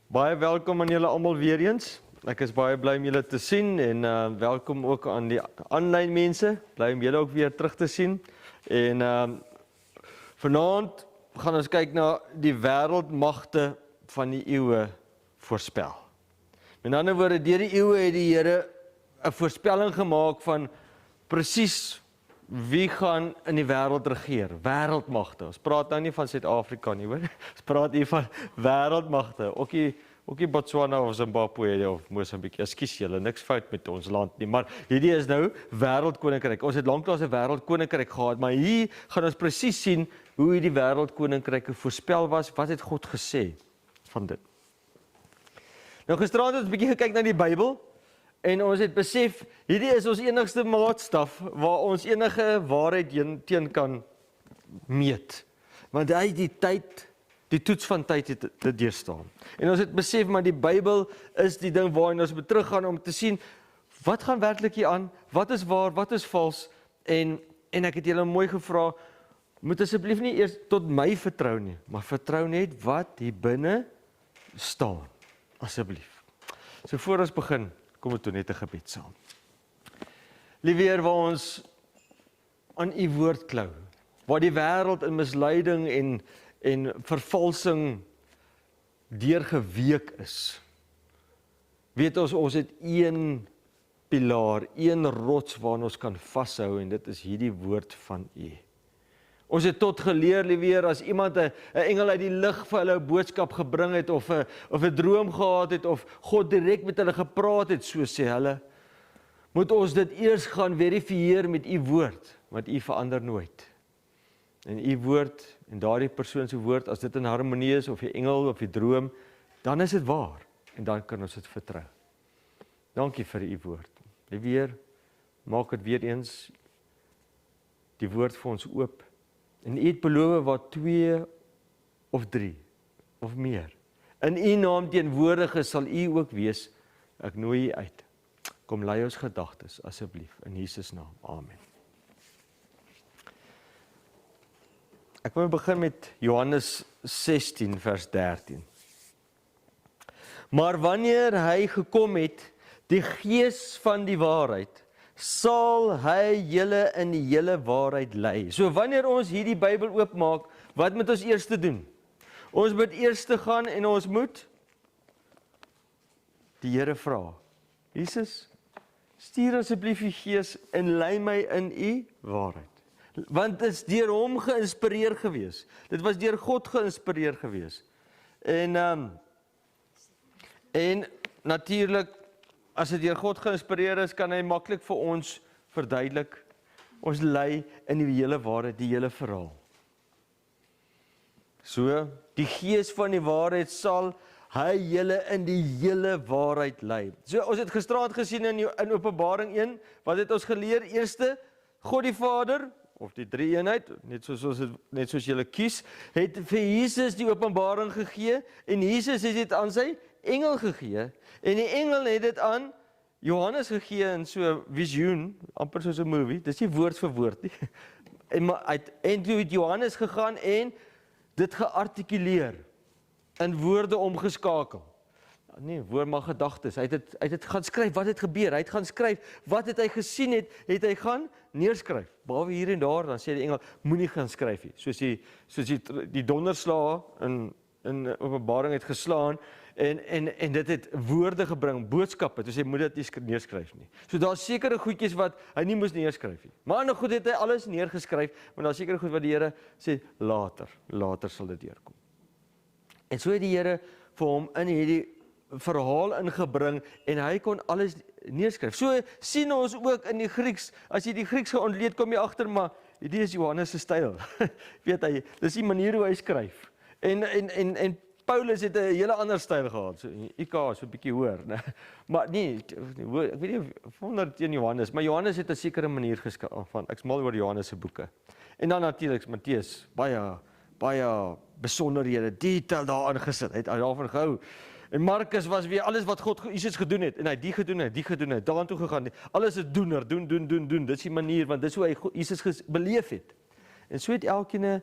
Baie welkom aan julle almal weer eens. Ek is baie bly om julle te sien en welkom ook aan die aanlyn mense. Bly om julle ook weer terug te sien. En vanaand gaan ons kyk na die wêreldmagte van die eeue voorspel. Met ander woorde, deur die eeue het die Here 'n voorspelling gemaak van presies wie gaan in die wêreld regeer? Wêreldmagte. Ons praat nou nie van Suid-Afrika nie, hoor. Ons praat hier van wêreldmagte. Ook nie Botswana of Zimbabwe of Mosambik. Ekskuus julle, niks fout met ons land nie, maar hierdie is nou wêreldkoninkryk. Ons het lanklaas 'n wêreldkoninkryk gehad, maar hier gaan ons presies sien hoe hierdie wêreldkoninkryke voorspel was, wat het God gesê van dit. Nou gisteraand het ons 'n bietjie gekyk na die Bybel. En ons het besef, hierdie is ons enigste maatstaf waar ons enige waarheid teen kan meet. Want hy die tyd, die toets van tyd het dit deurstaan. En ons het besef, maar die Bybel is die ding waarin ons moet teruggaan om te sien, wat gaan werklik hier aan, wat is waar, wat is vals, en ek het julle mooi gevra, moet asseblief nie eers tot my vertrou nie, maar vertrou net wat hier binne staan, asseblief. So voor ons begin, kom ons doen net 'n gebed saam. Liewe Heer, waar ons aan U woord klou, waar die wêreld in misleiding en vervalsing deurgeweek is, weet ons het een pilaar, een rots waaraan ons kan vashou, en dit is hierdie woord van U. Ons het tot geleer, liewe Heer, as iemand 'n engel uit die lug vir hulle 'n boodskap gebring het, of 'n droom gehad het, of God direk met hulle gepraat het, so sê hulle, moet ons dit eers gaan verifieer met U woord, want U verander nooit. En U woord, en daardie persoon se woord, as dit in harmonie is, of die engel, of die droom, dan is dit waar, en dan kan ons dit vertrou. Dankie vir U woord. Liewe Heer, maak dit weer eens die woord vir ons oop. En U het beloof waar 2 of 3 of meer in U naam teenwoordig is, sal U ook wees. Ek nooi U uit. Kom lei ons gedagtes asseblief in Jesus naam. Amen. Ek wil begin met Johannes 16 vers 13. Maar wanneer hy gekom het, die Gees van die waarheid, sal hy julle in die hele waarheid lei. So wanneer ons hierdie Bybel oopmaak, wat moet ons eers doen? Ons moet eers gaan en ons moet die Here vra. Jesus, stuur asseblief U Gees en lei my in U waarheid. Want dit is deur hom geïnspireer gewees. Dit was deur God geïnspireer gewees. En natuurlik, as dit deur God geïnspireer is, kan hy maklik vir ons verduidelik. Ons lei in die hele waarheid, die hele verhaal. So, die Gees van die waarheid sal hy julle in die hele waarheid lei. So, ons het gisteraand gesien in Openbaring 1, wat het ons geleer? Eerste, God die Vader, of die drie-eenheid, net soos julle kies, het vir Jesus die openbaring gegee, en Jesus het dit aan sy engel gegee, en die engel het dit aan Johannes gegee in so 'n visioen, amper soos 'n movie, dis nie woord vir woord nie, en toe het Johannes gegaan en dit geartikuleer, in woorde omgeskakel. Nee, woord maar gedagtes, hy het dit gaan skryf, wat het gebeur, hy het gaan skryf, wat het hy gesien het hy gaan neerskryf, behalwe hier en daar, dan sê die engel, moenie gaan skryf nie, soos die donderslae in Openbaring het geslaan, en dit het woorde gebring, boodskappe, dus hy moet dit nie neerskryf nie. So daar is sekere goedjies wat hy nie moes neerskryf nie. Maar ander goed het hy alles neergeskryf, maar daar is sekere goed wat die Here sê, later sal dit deurkom. En so het die Here vir hom in hierdie verhaal ingebring, en hy kon alles neerskryf. So sien ons ook in die Grieks, as jy die Grieks geontleed, kom jy agter, maar dit is Johannes se styl. Weet hy, dis die manier hoe hy skryf. En Paulus het 'n hele ander styl gehad, so IK so 'n bietjie hoor, né? Maar nee, ek weet nie wonder teen Johannes, maar Johannes het 'n sekere manier geskryf van, ek's mal oor Johannes se boeke. En dan natuurlik Matteus, baie besonderhede, detail daarin gesit, hy het daarvan gehou. En Markus was weer alles wat God Jesus gedoen het, en hy die gedoen het, daartoe gegaan, alles is doener, doen, dis die manier, want dis hoe hy Jesus beleef het. En so het elkeen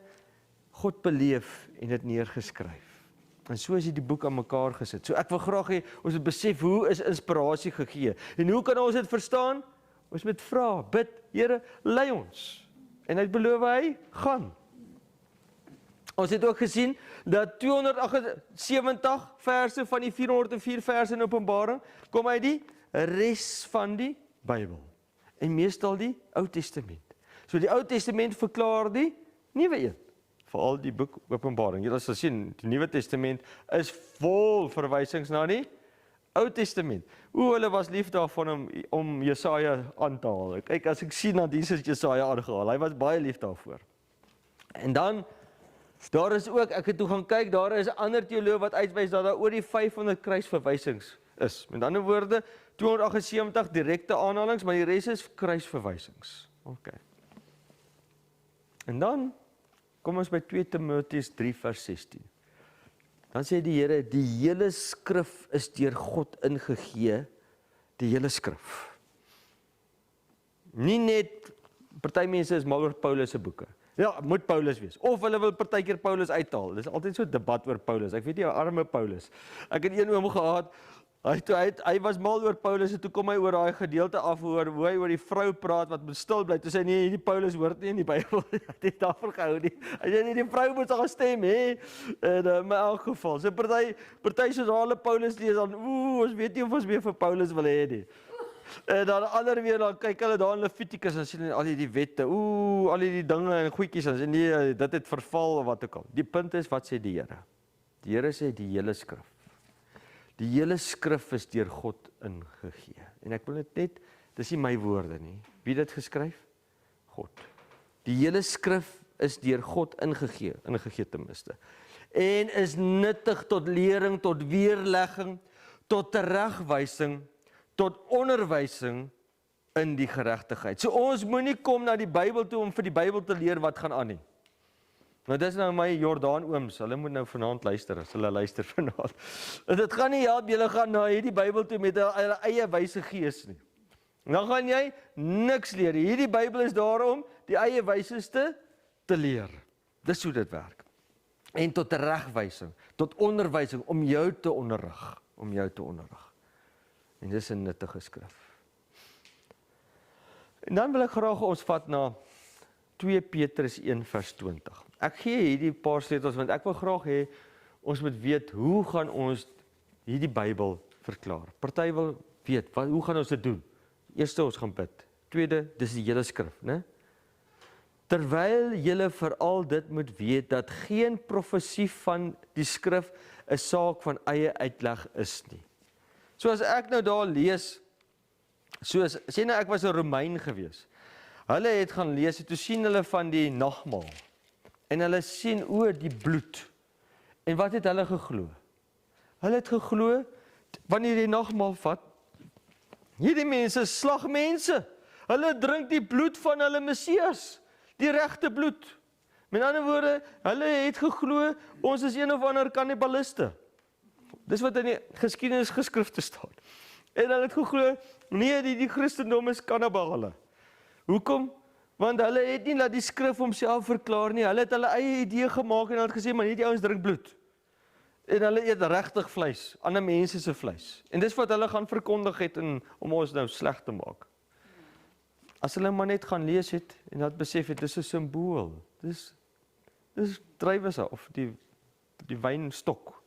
God beleef en dit neergeskryf. En so is die boek aan mekaar gesit. So ek wil graag hê ons moet besef hoe is inspirasie gegee. En hoe kan ons dit verstaan? Ons moet vra, bid, Here, lei ons. En hy het beloof hy gaan. Ons het ook gesien dat 278 verse van die 404 verse in Openbaring kom uit die res van die Bybel. En meestal die Ou Testament. So die Ou Testament verklaar die Nuwe een. Veral die boek Openbaring. Julle sal sien, die Nuwe Testament is vol verwysings na die Ou Testament. Hulle was lief daarvan om Jesaja aan te haal. Kyk, as ek sien dat Jesus Jesaja aangehaal, hy was baie lief daarvoor. En dan, daar is ook, ek het toe gaan kyk, daar is 'n ander teoloog wat uitwys dat daar oor die 500 kruisverwysings is. Met ander woorde, 278 direkte aanhalings, maar die res is kruisverwysings. Okay. En dan kom ons by 2 Timoteus 3 vers 16. Dan sê die Here, die hele skrif is deur God ingegee, die hele skrif. Nie net, party mense is mal oor Paulus se boeke. Ja, moet Paulus wees. Of hulle wil partykeer Paulus uithaal. Dis altyd so 'n debat oor Paulus. Ek weet nie, arme Paulus. Ek het een oom gehad, hy was mal oor Paulus en toe kom hy oor daai gedeelte af hoe hy oor die vrou praat wat moet stil bly. Toe sê hy nee, hierdie Paulus hoort nie in die Bybel. Hy het daarvoor gehou nie. Hy sê nee, die vrou moet sy gestem hê. En in elk geval, so party soos hulle Paulus lees dan, ons weet nie of ons meer vir Paulus wil hê nie. En dan ander weer dan kyk hulle daar in Levitikus en sien hulle al die wette, al die dinge en goedjies en sê nee, dit het verval of wat ook al. Die punt is, wat sê die Here? Die Here sê die hele skrif. Die hele skrif is deur God ingegee. En ek wil dit net, dis nie my woorde nie. Wie het dit geskryf? God. Die hele skrif is deur God ingegee ten minste. En is nuttig tot lering, tot weerlegging, tot teregwysing, tot onderwysing in die geregtigheid. So ons moenie kom na die Bybel toe om vir die Bybel te leer wat gaan aan nie. Nou dis nou my Jordaan ooms, hulle moet nou vanaand luister, as hulle luister vanaand. Dit gaan nie help, julle gaan na hierdie Bybel toe met hulle eie wyse gees nie. Dan gaan jy niks leer. Hierdie Bybel is daarom die eie wyses te leer. Dis hoe dit werk. En tot regwysing, tot onderwysing, om jou te onderrig. En dis 'n nuttige skrif. En dan wil ek graag ons vat na 2 Petrus 1 vers 20. Ek gee hierdie paar sleutels want ek wil graag hê ons moet weet hoe gaan ons hierdie Bybel verklaar. Party wil weet, hoe gaan ons dit doen? Eerste ons gaan bid. Tweede, dis die hele skrif, né? Terwyl julle veral dit moet weet dat geen profesie van die skrif 'n saak van eie uitleg is nie. So as ek nou daar lees, soos sê nou ek was 'n Romein gewees. Hulle het gaan lees, toe sien hulle van die nagmaal. En hulle sien die bloed. En wat het hulle geglo? Hulle het geglo wanneer die nagmaal vat, hierdie mense slag mense. Hulle drink die bloed van hulle Messias, die regte bloed. Met ander woorde, hulle het geglo ons is een of ander kannibaliste. Dis wat in die geskiedenisgeskrifte staan. En hulle het geglo, nee, die Christendom is kannibale. Hoekom? Want hulle het nie laat die skrif homself verklaar nie. Hulle het hulle eie idee gemaak en hulle het gesê, maar hierdie ouens drink bloed. En hulle eet regtig vleis, ander mense se vleis. En dis wat hulle gaan verkondig het om ons nou sleg te maak. As hulle maar net gaan lees het en dat besef het, dis 'n simbool. Dis druiwesap of die wynstok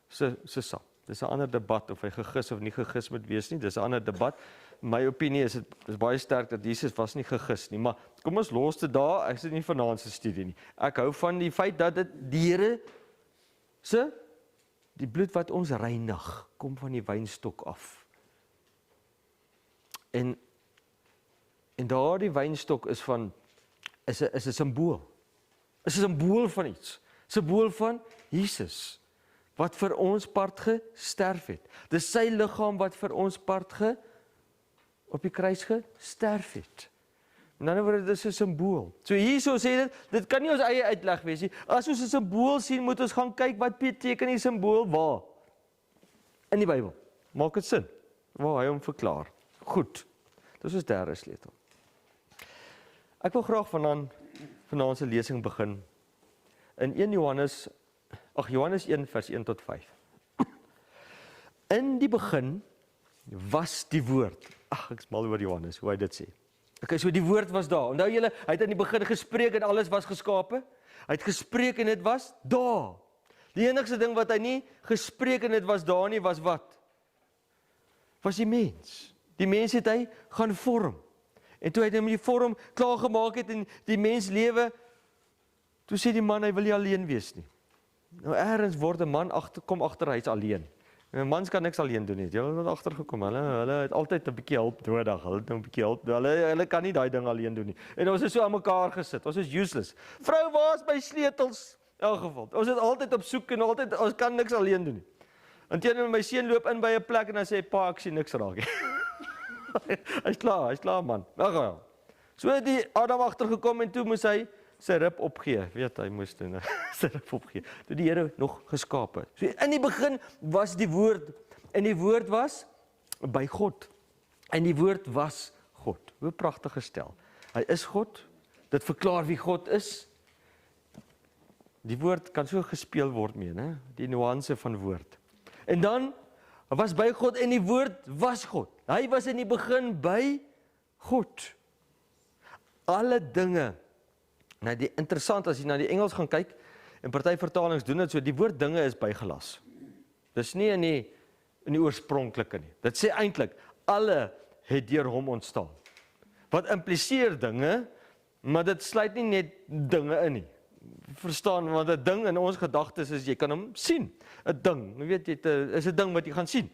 se sap. Dis 'n ander debat of hy gegis of nie gegis moet wees nie. Dis 'n ander debat. My opinie is baie sterk dat Jesus was nie gegis nie, maar kom ons los dit daar. Ek sit nie vanaand se studie nie. Ek hou van die feit dat dit die Here se die bloed wat ons reinig kom van die wynstok af. En daardie wynstok is 'n simbool. Is 'n simbool van iets. Simbool van Jesus wat vir ons part gesterf het. Dis sy liggaam wat vir ons part op die kruis gesterf het. In ander woorde, dis 'n simbool. So hierso sê dit kan nie ons eie uitleg wees nie. As ons 'n simbool sien, moet ons gaan kyk wat beteken die simbool waar? In die Bybel. Maak dit sin? Waar hy hom verklaar. Goed. Dis ons derde sleutel. Ek wil graag vanaand se lesing begin in 1 Johannes Johannes 1 vers 1 tot 5. In die begin was die woord. Ek is mal oor Johannes, hoe hy dit sê. Okay, so die woord was daar. Onthou julle, hy het in die begin gespreek en alles was geskape. Hy het gespreek en dit was daar. Die enigste ding wat hy nie gespreek en dit was daar nie, was wat? Was die mens. Die mens het hy gaan vorm. En toe hy hom die vorm klaar gemaak het en die mens lewe, toe sê die man, hy wil nie alleen wees nie. Nou ergens word 'n man kom agter hy's alleen. En mans kan niks alleen doen nie. Hulle het agtergekom. Hulle het altyd 'n bietjie hulp nodig. Hulle het 'n bietjie hulp. Hulle kan nie daai ding alleen doen nie. En ons is so aan mekaar gesit. Ons is useless. Vrou, waar is my sleutels? In elk geval. Ons is altyd op soek en ons kan niks alleen doen nie. En teenoor my seun loop in by 'n plek en dan sê pa, ek sien niks raak nie. Hy's klaar man. Nou, so het die Adam agtergekom en toe moes hy sy rib opgee. Weet hy moes doen sy rib opgee. Toe die Here nog geskape. So in die begin was die woord en die woord was by God. En die woord was God. Hoe pragtig gestel. Hy is God. Dit verklaar wie God is. Die woord kan so gespeel word mee, né? Die nuance van woord. En dan was by God en die woord was God. Hy was in die begin by God. Alle dinge. Nou die interessant as jy na die Engels gaan kyk en party vertalings doen dit so, die woord dinge is bygelas. Dis nie in die oorspronklike nie. Dit sê eintlik alle het deur hom ontstaan. Wat impliseer dinge, maar dit sluit nie net dinge in nie. Verstaan, want 'n ding in ons gedagtes is jy kan hom sien. 'n Ding, jy weet is 'n ding wat jy gaan sien.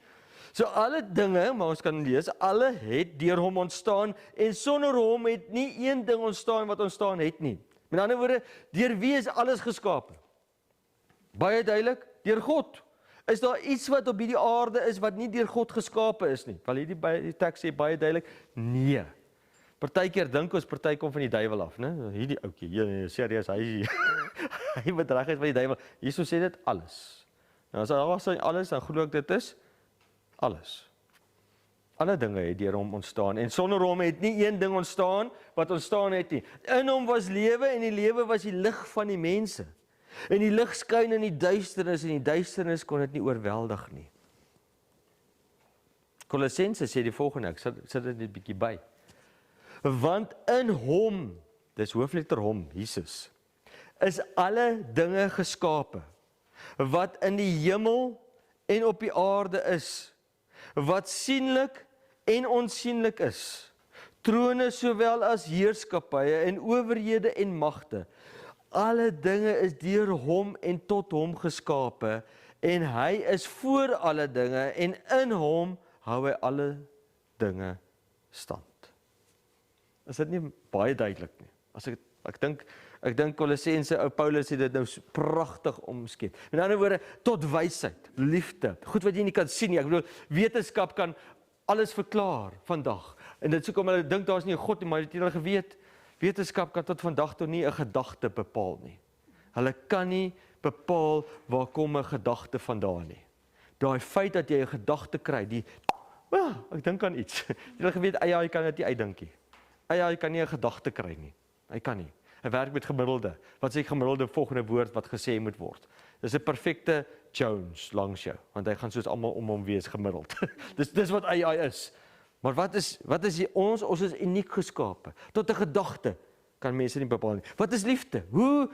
So alle dinge, maar ons kan lees, alle het deur hom ontstaan en sonder hom het nie een ding ontstaan wat ontstaan het nie. Met ander woorde, deur wie is alles geskape? Baie duidelik, deur God. Is daar iets wat op hierdie aarde is wat nie deur God geskape is nie? Wel hierdie teks sê baie duidelik, nee. Partykeer dink ons party kom van die duiwel af, né? Hierdie ouetjie, serieus, hy bedreig is van die duiwel. Jesus sê dit alles. Nou as daar sê alles, dan glo ek dit is alles. Alle dinge het deur hom ontstaan en sonder hom het nie een ding ontstaan wat ontstaan het nie. In hom was lewe en die lewe was die lig van die mense. En die lig skyn in die duisternis en die duisternis kon dit nie oorweldig nie. Kolossense sê die volgende, ek sit dit net 'n bietjie by. Want in hom, dis hoofletter hom, Jesus, is alle dinge geskape, wat in die hemel en op die aarde is, wat sienlik en onsienlik is, trone sowel as heerskappye en owerhede en magte. Alle dinge is deur hom en tot hom geskape, en hy is voor alle dinge, en in hom hou hy alle dinge stand. Is dit nie baie duidelik nie? Ek dink Kolossense, ou Paulus het dit nou pragtig omskep. Met ander woorde, tot wysheid, liefde, goed wat jy nie kan sien nie. Ek bedoel, wetenskap kan alles verklaar vandag. En dit sê kom hulle dink daar's nie 'n God nie, maar het julle geweet, wetenskap kan tot vandag toe nie 'n gedagte bepaal nie. Hulle kan nie bepaal waar kom 'n gedagte vandaan nie. Daai feit dat jy 'n gedagte kry, ek dink aan iets. Julle geweet, jy kan dit nie uitdink nie. Hy kan nie 'n gedagte kry nie. Hy kan nie. Hy werk met gemiddelde. Wat sê gemiddelde volgende woord wat gesê moet word? Dis 'n perfekte Jones langs jou, want hy gaan soos almal om hom wees gemiddeld. dis wat AI is. Maar wat is ons is uniek geskape. Tot 'n gedagte kan mense nie bepaal nie. Wat is liefde? Hoe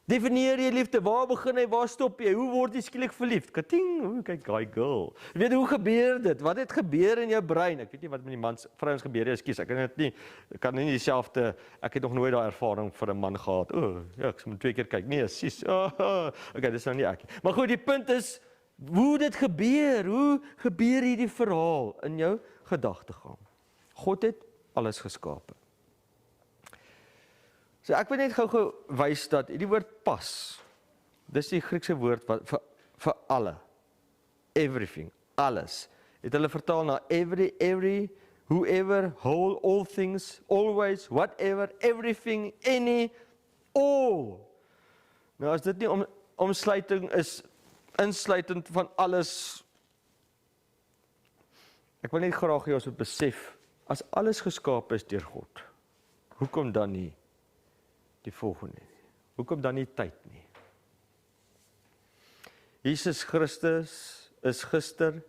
definieer jy liefde? Waar begin hy? Waar stop jy? Hoe word jy skielik verliefd? Kating, kyk daai girl. Jy weet hoe gebeur dit? Wat het gebeur in jou brein? Ek weet nie wat met die vrouens gebeur nie. Ekskuus, ek kan nie dieselfde. Ek het nog nooit daai ervaring vir 'n man gehad. Ek moet 2 keer kyk. Nee, sis. Okay, dis nou nie ek nie. Maar goed, die punt is hoe dit gebeur. Hoe gebeur hierdie verhaal in jou gedagtegang? God het alles geskape. So ek wil net gou wys dat die woord pas, dis die Griekse woord wat vir alle, everything, alles, het hulle vertaal na every, whoever, whole, all things, always, whatever, everything, any, all. Nou as dit nie omsluiting is, insluitend van alles, ek wil net graag hê ons moet besef, as alles geskaap is deur God, hoekom dan nie die volgende nie? Hoekom dan nie tyd nie? Jesus Christus is gister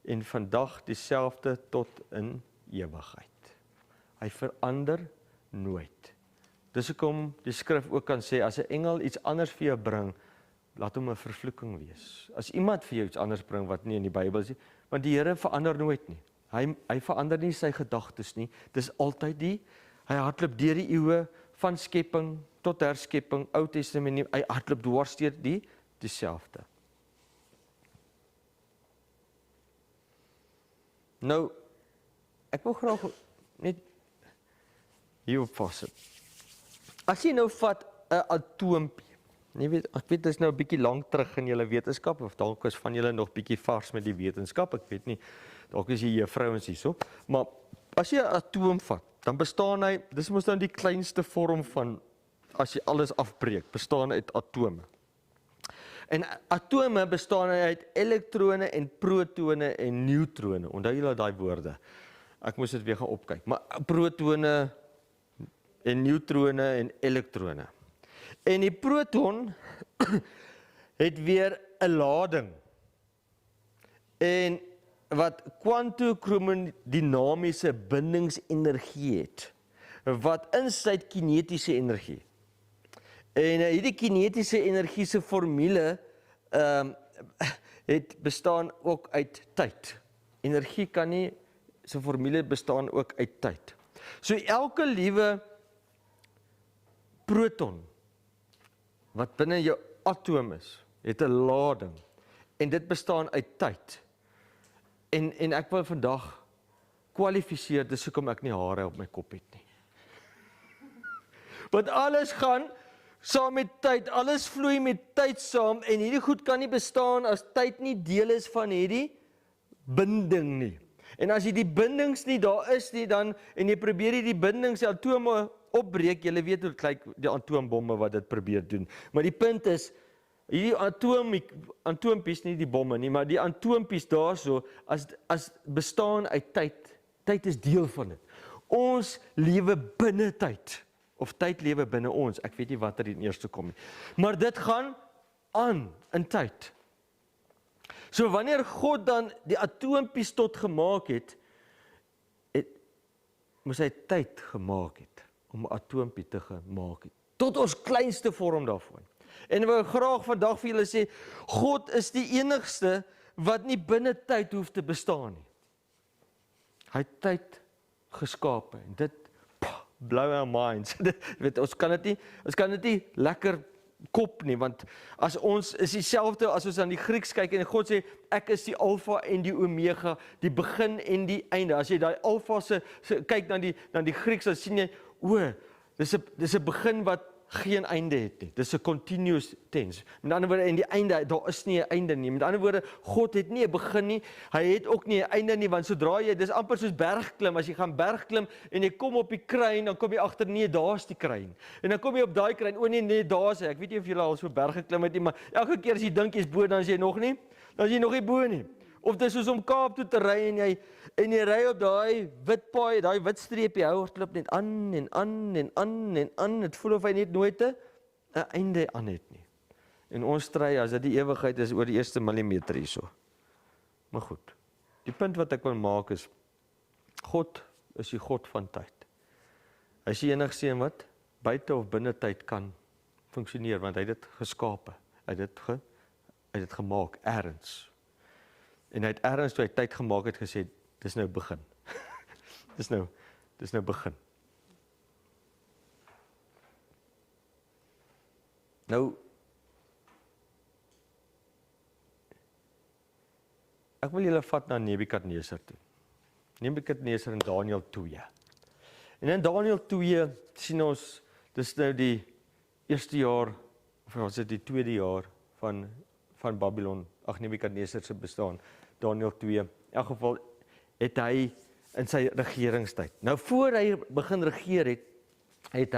en vandag dieselfde tot in ewigheid. Hy verander nooit. Dis hoekom die skrif ook kan sê, as 'n engel iets anders vir jou bring, laat hom 'n vervloeking wees. As iemand vir jou iets anders bring wat nie in die Bybel is nie, want die Here verander nooit nie. Hy verander nie sy gedagtes nie. Dis altyd hy hardloop deur die eeue van skepping tot herskepping, Ou Testament, hy hardloop dwars deur dieselfde. Nou, ek wil graag net hierop vassit. As jy nou vat 'n atoompie, ek weet dit is nou 'n bietjie lank terug in julle wetenskap, of dalk is van julle nog bietjie vars met die wetenskap, ek weet nie, dalk is jy juffrouens hierso, maar as jy 'n atoom vat, dan bestaan hy, dis mos nou die kleinste vorm van, as jy alles afbreek, bestaan uit atome. En atome bestaan uit elektrone en protone en neutrone. Onthou julle daai woorde? Ek moes dit weer gaan opkyk. Maar protone en neutrone en elektrone. En die proton het weer 'n lading. En wat kwantokromodinamiese bindingsenergie het, wat insluit kinetiese energie. En hierdie kinetiese energie se formule het bestaan ook uit tyd. Energie kan nie, se formule bestaan ook uit tyd. So elke liewe proton wat binne jou atoom is, het 'n lading en dit bestaan uit tyd. En ek wil vandag kwalifiseer, dis hoekom ek nie hare op my kop het nie. Want alles gaan saam met tyd, alles vloei met tyd saam en hierdie goed kan nie bestaan as tyd nie deel is van hierdie binding nie. En as jy die bindings nie daar is nie, dan, en jy probeer die bindings, die atome opbreek, jy weet hoe lyk die atoombomme wat dit probeer doen. Maar die punt is, hierdie atoompies, nie die bomme nie, maar die atoompies daarso, as bestaan uit tyd, tyd is deel van dit. Ons lewe binne tyd, of tyd lewe binne ons, ek weet nie wat er in eerste kom nie. Maar dit gaan aan in tyd. So wanneer God dan die atoompies tot gemaak het, moes hy tyd gemaak het, om 'n atoompie te gemaak het, tot ons kleinste vorm daarvan. En ek wil graag vandag vir julle sê, God is die enigste wat nie binne tyd hoef te bestaan nie. Hy het tyd geskape en dit blow our minds. Weet, ons kan dit nie lekker kop nie, want as ons is dieselfde as ons aan die Grieks kyk en God sê ek is die alfa en die omega, die begin en die einde. As jy daai alfa se kyk na die Grieks, dan sien jy, dis 'n begin wat geen einde het nie. Dis 'n continuous tense. Met ander woorde, en die einde, daar is nie 'n einde nie. Met ander woorde, God het nie 'n begin nie, hy het ook nie 'n einde nie, want sodra jy, dis amper soos bergklim, as jy gaan bergklim en jy kom op die kruin, dan kom jy agter, nee, daar's die kruin. En dan kom jy op daai kruin, nee, daar's hy. Ek weet nie of julle al so berg geklim het nie, maar elke keer as jy dink jy's bo, dan is jy nog nie bo nie. Of dis soos om Kaap toe te ry en jy ry op daai wit paai, daai wit streepie, hou hardloop net aan en aan en aan en aan. Dit voel of hy net nooit 'n einde aan het nie. En ons stry as dit die ewigheid is oor die eerste millimeter hierso. Maar goed. Die punt wat ek wil maak is, God is die God van tyd. Hy is die enigste een wat buite of binne tyd kan funksioneer, want hy het dit geskape. Hy het dit gemaak ergens. En hy het ergens toe hy tyd gemaak het gesê, dis nou begin. dis nou begin. Nou, ek wil julle vat na Nebukadneser toe. Nebukadneser in Daniël 2. En in Daniël 2 sien ons, dis nou die eerste jaar, of was dit die tweede jaar van Babylon, Nebukadneser se bestaan, Daniël 2. In elk geval het hy in sy regeringstyd. Nou voor hy begin regeer het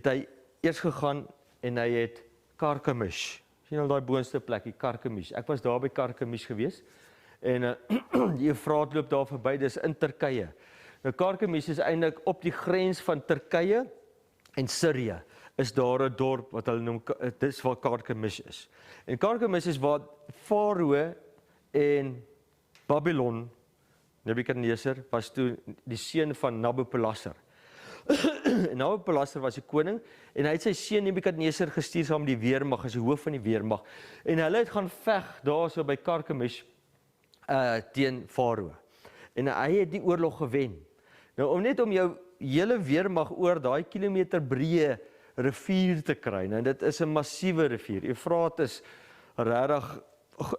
hy eers gegaan en hy het Karkemish. Sien al daai boonste plekkie, Karkemish. Ek was daar by Karkemish gewees en die Eufraat loop daar verby, dis in Turkye. Nou Karkemish is eintlik op die grens van Turkye en Sirië. is daar 'n dorp wat hulle noem, dis waar Karkemish is. En Karkemish is waar Farao en Babylon, Nebukadneser, was toe die seun van Nabopolassar. En Nabopolassar was 'n koning, en hy het sy seun Nebukadneser gestuur saam met die weermag, as die hoof van die weermag. En hulle het gaan veg daarso by Karkemish teen Farao. En hy het die oorlog gewen. Nou om jou hele weermag oor daai kilometer breë rivier te kry, en dit is 'n massiewe rivier. Eufrates regtig,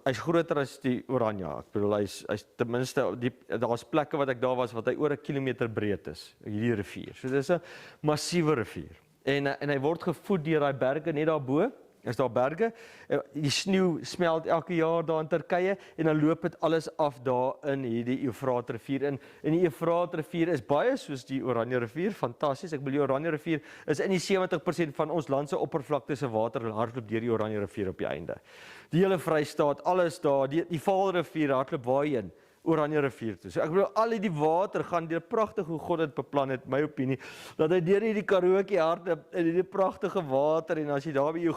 hy's groter as die Oranje. Ek bedoel hy's ten minste daar's plekke wat ek daar was wat hy oor 'n kilometer breed is, hierdie rivier. So dis 'n massiewe rivier. En hy word gevoed deur daai berge net daarbo. Is daar berge, die sneeu smelt elke jaar daar in Turkye, en dan loop dit alles af daar in hierdie Eufraat rivier in. En die Eufraat rivier is baie soos die Oranje rivier, fantasties. Ek bedoel, die Oranje rivier is in die 70% van ons land se oppervlakte se water hardloop deur die Oranje rivier op die einde. Die hele Vrystaat, alles daar, die Vaalrivier hardloop waarheen? Oranje rivier toe. So ek bedoel, al die water gaan deur pragtig hoe God dit beplan het, my opinie, dat hy deur hierdie Karookie hardloop in hierdie pragtige water, en as jy daar by jou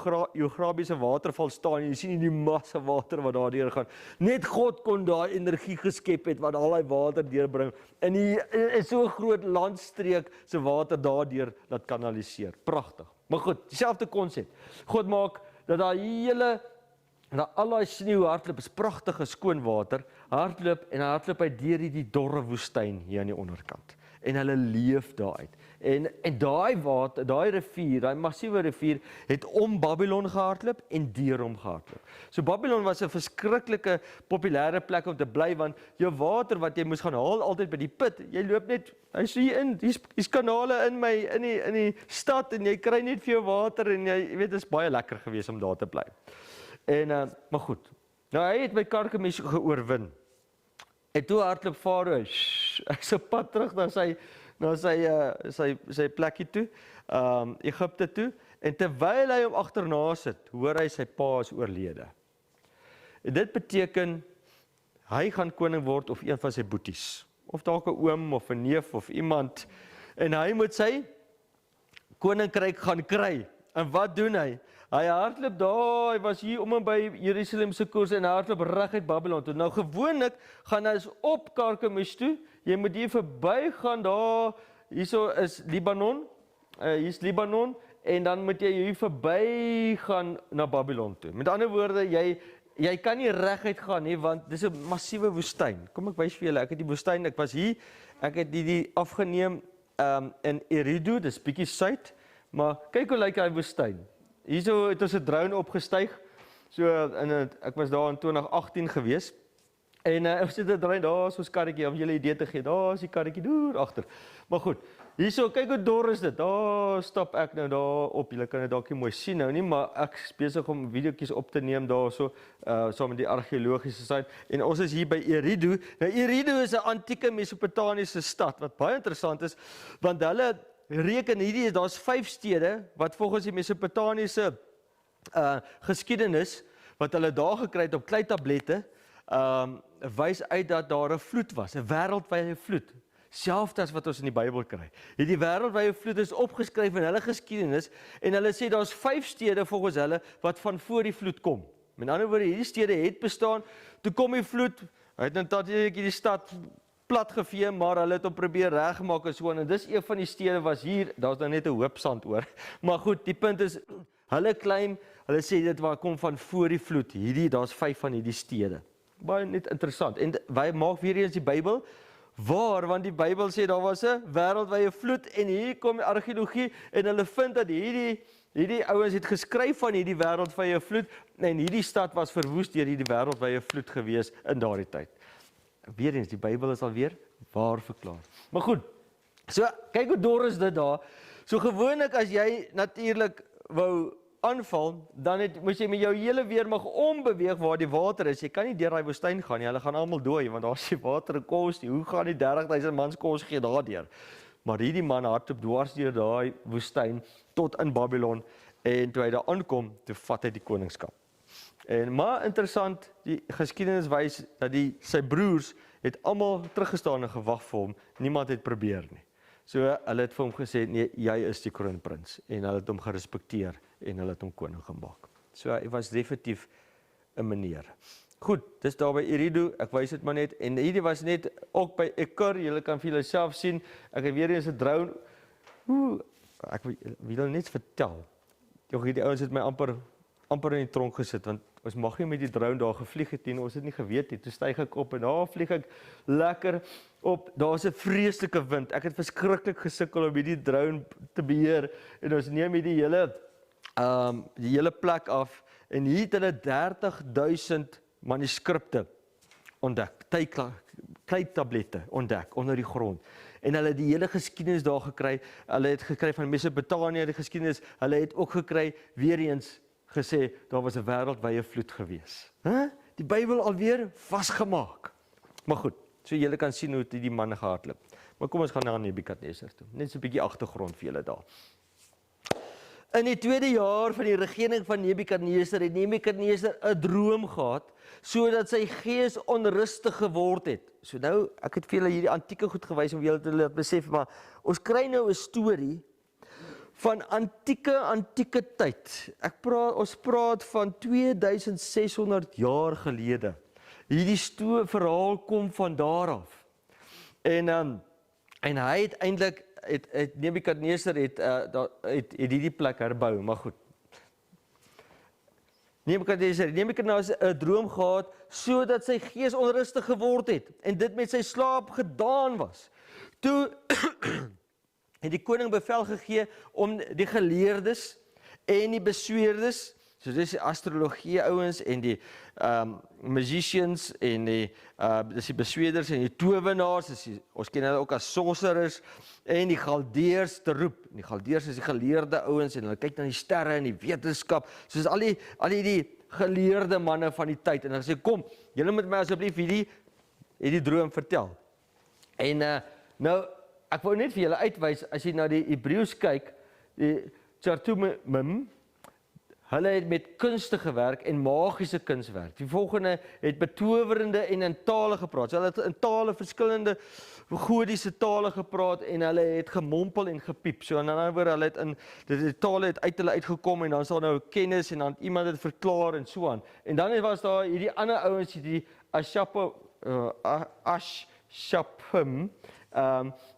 Grabiese waterval staan, en jy sien die massa water wat daar deur gaan. Net God kon daai energie geskep het wat al daai water deurbring in so 'n groot landstreek se water daardeur laat kanaliseer. Pragtig. Maar goed, dieselfde konsep. God maak dat al daai sneeu hardloop, is pragtige skoon water, hardloop hy deur die dorre woestyn hier aan die onderkant. En hulle leef daaruit. En daai water, daai rivier, daai massiewe rivier, het om Babylon gehardloop en deur hom gehardloop. So Babylon was 'n verskriklike populêre plek om te bly, want jou water wat jy moes gaan haal altyd by die put, jy loop net, hy's hier in, hier's kanale in die stad, en jy kry net vir jou water, en jy weet, dit is baie lekker geweest om daar te bly. Maar goed, nou hy het by Karkemish geoorwin. En toe hardloop Farao, hy's op pad terug na sy plekkie toe, Egipte toe, en terwyl hy hom agterna sit, hoor hy sy pa is oorlede. En dit beteken, hy gaan koning word of een van sy boeties, of dalk 'n oom of 'n neef of iemand, en hy moet sy koninkryk gaan kry. En wat doen hy? Hy hardloop daar, hy was hier om en by Jerusalem se koers, en hy hardloop reg uit Babylon toe. Nou gewoonlik gaan hy op Karkemish toe, jy moet hier verby gaan daar, hierso is Libanon, hier's Libanon, en dan moet jy hier verby gaan na Babylon toe. Met ander woorde, jy kan nie reguit gaan nie, want dis 'n massiewe woestyn. Kom ek wys vir julle, ek het die woestyn, ek was hier, ek het die afgeneem in Eridu, dis bietjie suid, maar kyk hoe lyk hy woestyn. Hierso het ons 'n drone opgestyg, so ek was daar in 2018 gewees, en ons het 'n drone, daar is ons karretjie, om julle 'n idee te gee, daar is die karretjie daar agter. Maar goed, hierso, kyk hoe dor is dit, daar stap ek nou daar op, julle kan dit dalk nie mooi sien nou nie, maar ek is besig om videoetjies op te neem daarso, saam met die argeologiese site, en ons is hier by Eridu. Nou Eridu is 'n antieke Mesopotamiese stad, wat baie interessant is, want hulle reken hierdie, daar's 5 stede wat volgens die Mesopotamiese geskiedenis wat hulle daar gekry het op kleitablette, wys uit dat daar 'n vloed was, 'n wêreldwye vloed, selfs as wat ons in die Bybel kry. Hierdie wêreldwye vloed is opgeskryf in hulle geskiedenis, en hulle sê daar's 5 stede volgens hulle wat van voor die vloed kom. Met ander woorde, hierdie stede het bestaan, toe kom die vloed, hy het natuurlik die stad plat gevee, maar hulle het hom probeer regmaak en so, en dis een van die stede was hier, daar's nou net 'n hoop sand oor. Maar goed, die punt is, hulle claim, hulle sê dit kom van voor die vloed. Daar's 5 van hierdie stede. Baie net interessant. En wij maak weer eens die Bybel waar, want die Bybel sê daar was 'n wêreldwye vloed, en hier kom argeologie en hulle vind dat hierdie ouens het geskryf van hierdie wêreldwye vloed, en hierdie stad was verwoes deur hierdie wêreldwye vloed gewees in daardie tyd. Weer eens, die Bybel is alweer waar verklaar. Maar goed, so kyk hoe dor is dit daar. So gewoonlik as jy natuurlik wou aanval, dan moes jy met jou hele weermag ombeweeg waar die water is. Jy kan nie deur daai woestyn gaan nie, hulle gaan almal dooi, want daar's die water en kos nie. Hoe gaan die 30.000 mans kos gee daardeur? Maar hierdie man hardloop dwars deur daai woestyn tot in Babylon, en toe hy daar aankom, toe vat hy die koningskap. Maar interessant, die geskiedenis wys dat sy broers het almal teruggestaan en gewag vir hom. Niemand het probeer nie. So hulle het vir hom gesê, nee, jy is die kroonprins, en hulle het hom gerespekteer, en hulle het hom koning gemaak. So hy was definitief 'n meneer. Goed, dis daar by Eridu, ek wys dit maar net, en hierdie was net ook by Ekkur, julle kan vir julleself sien, ek het weer eens 'n drone, ek wil net vertel, hierdie ouens het my amper in die tronk gesit, want ons mag nie met die drone daar gevlieg het nie, ons het nie geweet nie, toe styg ek op en daar vlieg ek lekker op, daar's 'n vreeslike wind, ek het verskriklik gesukkel om hierdie drone te beheer, en ons neem die hele plek af, en hier het hulle 30.000 manuskripte ontdek, kleitablette ontdek onder die grond. En hulle het die hele geskiedenis daar gekry, hulle het gekry van Mesopotamië die geskiedenis, hulle het ook gekry, weer eens gesê, daar was 'n wêreldwye vloed gewees. Die Bybel alweer vasgemaak. Maar goed, so julle kan sien hoe die manne gehardloop. Maar kom ons gaan na Nebukadnesar toe, net so 'n bietjie agtergrond vir julle daar. In die 2de jaar van die regering van Nebukadnesar het Nebukadnesar 'n droom gehad, sodat sy gees onrustig geword het. So nou, ek het vir julle hierdie antieke goed gewys om julle te laat besef, maar ons kry nou 'n storie van antieke tyd. Ons praat van 2600 jaar gelede. Hierdie verhaal kom van daar af. En hy het eintlik Nebukadnesar het hierdie plek herbou, maar goed. Nebukadnesar 'n droom gehad, sodat sy gees onrustig geword het, en dit met sy slaap gedaan was. Toe het die koning bevel gegee om die geleerdes en die besweerdes, so dis die astrologie ouens en die magicians en dis die besweerders en die towenaars, ons ken hulle ook as sorcerers, en die galdeers te roep. Die galdeers is die geleerde ouens en hulle kyk na die sterre en die wetenskap, soos al die geleerde manne van die tyd, en hulle sê, kom, julle moet my asseblief hierdie droom vertel. En nou, ek wou net vir julle uitwys, as jy na die Hebreëus kyk, die Chartumim, hulle het met kunste gewerk en magiese kunswerk. Die volgende het betowerende en in tale gepraat. So hulle het in tale, verskillende godiese tale gepraat, en hulle het gemompel en gepiep. So in ander woorde, die tale het uit hulle uitgekom, en dan is daar nou kennis, en dan iemand het verklaar, en so aan. En dan was daar hierdie ander ouens, die Ashapim,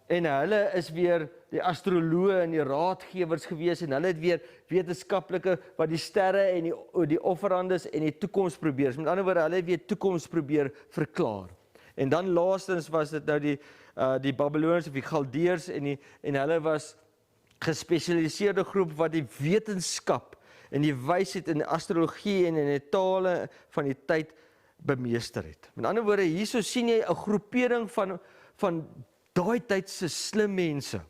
en hulle is weer die astroloë en die raadgewers gewees, en hulle het weer wetenskaplike wat die sterre en die offerandes en die toekoms probeer. Met ander woorde, hulle het weer toekoms probeer verklaar. En dan laastens was dit nou die Babyloniërs of die Galdeërs, en hulle was gespesialiseerde groep wat die wetenskap en die wysheid en die astrologie en die tale van die tyd bemeester het. Met ander woorde, hierso sien jy 'n groepering van daai tyd se slim mense,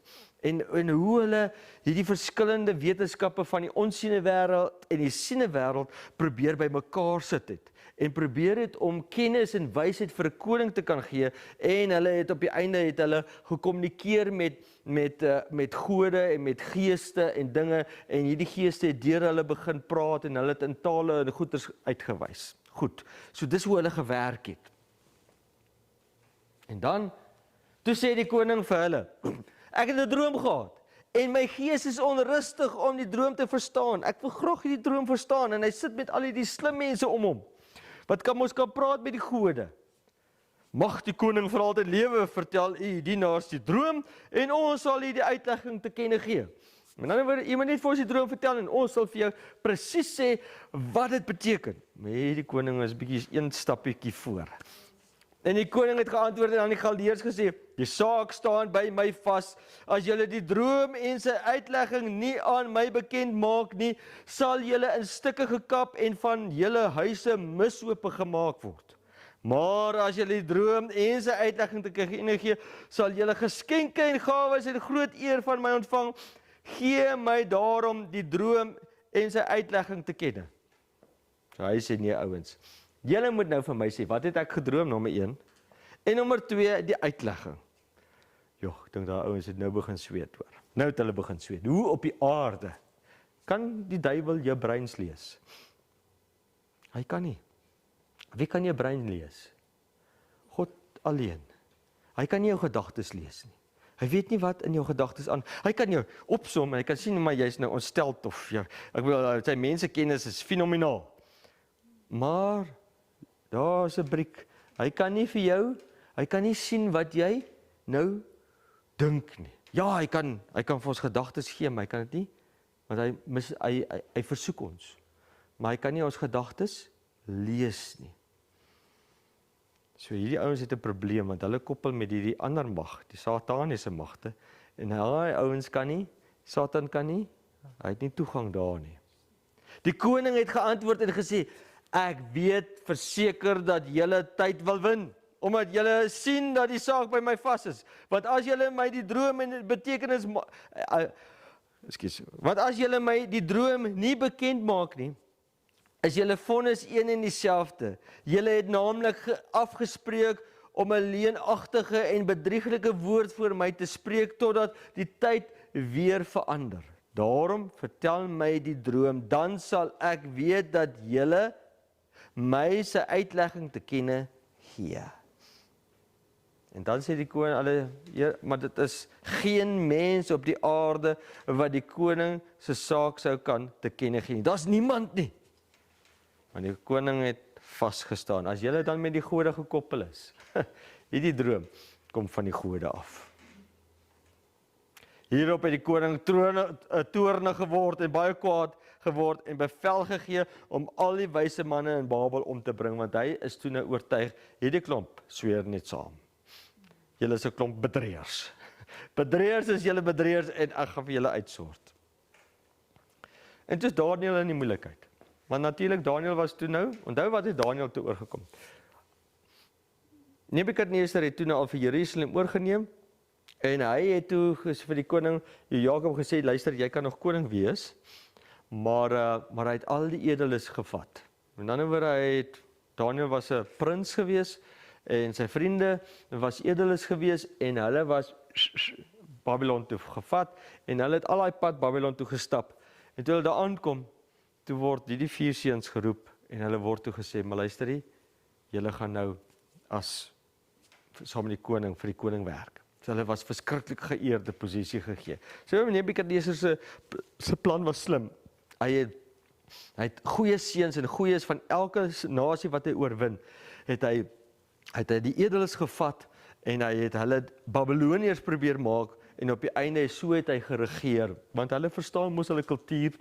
en hoe hulle hierdie verskillende wetenskappe van die onsiene wêreld en die siene wêreld probeer bymekaar sit het, en probeer het om kennis en wysheid vir 'n koning te kan gee, en hulle het op die einde hulle gekommunikeer met gode en met geeste en dinge, en hierdie geeste het deur hulle begin praat, en hulle het in tale en goeters uitgewys. Goed, so dis hoe hulle gewerk het. En dan, toe sê die koning vir hulle, ek het 'n droom gehad, en my gees is onrustig om die droom te verstaan. Ek wil graag die droom verstaan, en hy sit met al die slim mense om hom, wat ons kan praat met die gode. Mag die koning vir altyd lewe, vertel u dienaars die droom, en ons sal u die uitlegging te kenne gee. Met ander woorde, iemand net vir ons die droom vertel, en ons sal vir jou presies sê wat dit beteken. Maar die koning is bietjie een stappietjie voor. En die koning het geantwoord en aan die Galdeërs gesê, die saak staan by my vas, as julle die droom en sy uitlegging nie aan my bekend maak nie, sal julle in stukke gekap en van julle huise misope gemaak word. Maar as julle die droom en sy uitlegging te kenne gee, sal julle geskenke en gawes en groot eer van my ontvang. Gee my daarom die droom en sy uitlegging te kenne. So hy sê, nee ouens, julle moet nou vir my sê, wat het ek gedroom, nommer 1, en nommer 2, die uitlegging. Joh, ek dink daai ouens het nou begin sweet hoor. Nou het hulle begin sweet. Hoe op die aarde kan die duiwel jou breins lees? Hy kan nie. Wie kan jou brein lees? God alleen. Hy kan nie jou gedagtes lees nie. Hy weet nie wat in jou gedagtes aan. Hy kan jou opsom en hy kan sien maar jy's nou ontsteld of ja, ek wil sy mensekennis is fenomenaal. Maar daar's 'n briek. Hy kan nie vir jou, hy kan nie sien wat jy nou dink nie. Ja, hy kan vir ons gedagtes gee, maar hy kan dit nie, want hy versoek ons. Maar hy kan nie ons gedagtes lees nie. So hierdie ouens het 'n probleem, want hulle koppel met hierdie ander mag, die sataniese magte, en daai ouens kan nie, Satan kan nie, hy het nie toegang daar nie. Die koning het geantwoord en gesê, ek weet verseker dat julle tyd wil wen, omdat julle sien dat die saak by my vas is. Want as julle my die droom en betekenis, want as julle my die droom nie bekend maak nie, is julle vonnis een en dieselfde. Julle het naamlik afgespreek om 'n leenagtige en bedrieglike woord voor my te spreek totdat die tyd weer verander. Daarom vertel my die droom, dan sal ek weet dat julle my se uitlegging te kenne gee. En dan sê die koning, maar dit is geen mens op die aarde wat die koning se saak sou kan te kenne gee. Daar's niemand nie. Want die koning het vasgestaan. As julle dan met die gode gekoppel is, hierdie droom kom van die gode af. Hierop het die koning toornig geword en baie kwaad geword en bevel gegee om al die wyse manne in Babel om te bring, want hy is toe nou oortuig, hierdie klomp sweer net saam. Julle is 'n klomp bedrieërs. Bedrieërs is julle bedrieërs en ek gaan vir julle uitsort. En toe is Daniël in die moeilikheid. Want natuurlik Daniël was toe nou, onthou wat het Daniël toe oorgekom. Nebukadneser het toe nou al vir Jerusalem oorgeneem en hy het toe vir die koning Jakob gesê, luister, jy kan nog koning wees, maar hy het al die edeles gevat. Met ander woorde, Daniël was 'n prins gewees en sy vriende was edeles gewees en hulle was Babylon toe gevat en hulle het al daai pad Babylon toe gestap. En toe hulle daar aankom, toe word die 4 seuns geroep en hulle word toe gesê, maar luister, julle gaan nou saam met die koning vir die koning werk. So hulle was verskriklik geëerde posisie gegee. So Nebukadneser se plan was slim. Hy het goeie seuns en goeies van elke nasie wat hy oorwin, het hy die edeles gevat en hy het hulle Babyloniërs probeer maak en op die einde so het hy geregeer, want hulle verstaan mos hulle kultuur,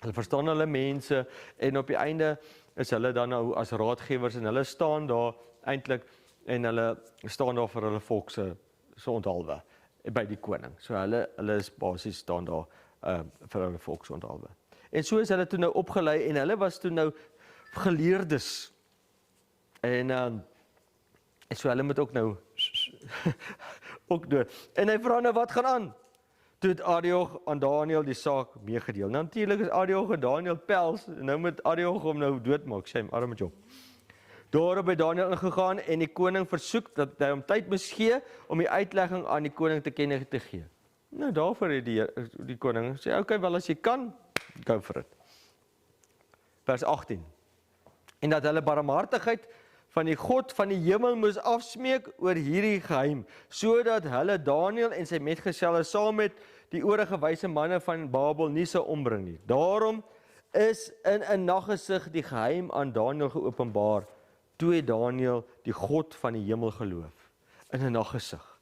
hulle verstaan hulle mense en op die einde is hulle dan nou as raadgewers en hulle staan daar eintlik en hulle staan daar vir hulle volk se onthaalwe by die koning. So hulle is basies staan daar vir hulle volk se onthaalwe. En so is hulle toe nou opgelei en hulle was toe nou geleerdes. En so hulle moet ook nou ook doen. En hy vra nou wat gaan aan? Toe het Arioch aan Daniël die saak meegedeel. Natuurlik is Arioch en Daniël pels en nou moet Arioch hom nou doodmaak, sê hy, arme job. Daarop het Daniël ingegaan en die koning versoek dat hy hom tyd moes gee om die uitlegging aan die koning te kenne te gee. Nou daarvoor het die koning sê, okay, wel as jy kan, go for it. Vers 18. En dat hulle barmhartigheid van die God van die hemel moes afsmeek oor hierdie geheim, sodat hulle Daniël en sy metgeselle saam met die oorige wyse manne van Babel nie sou ombring nie. Daarom is in 'n naggesig die geheim aan Daniël geopenbaar. Toe het Daniël die God van die hemel geloof, in 'n naggesig.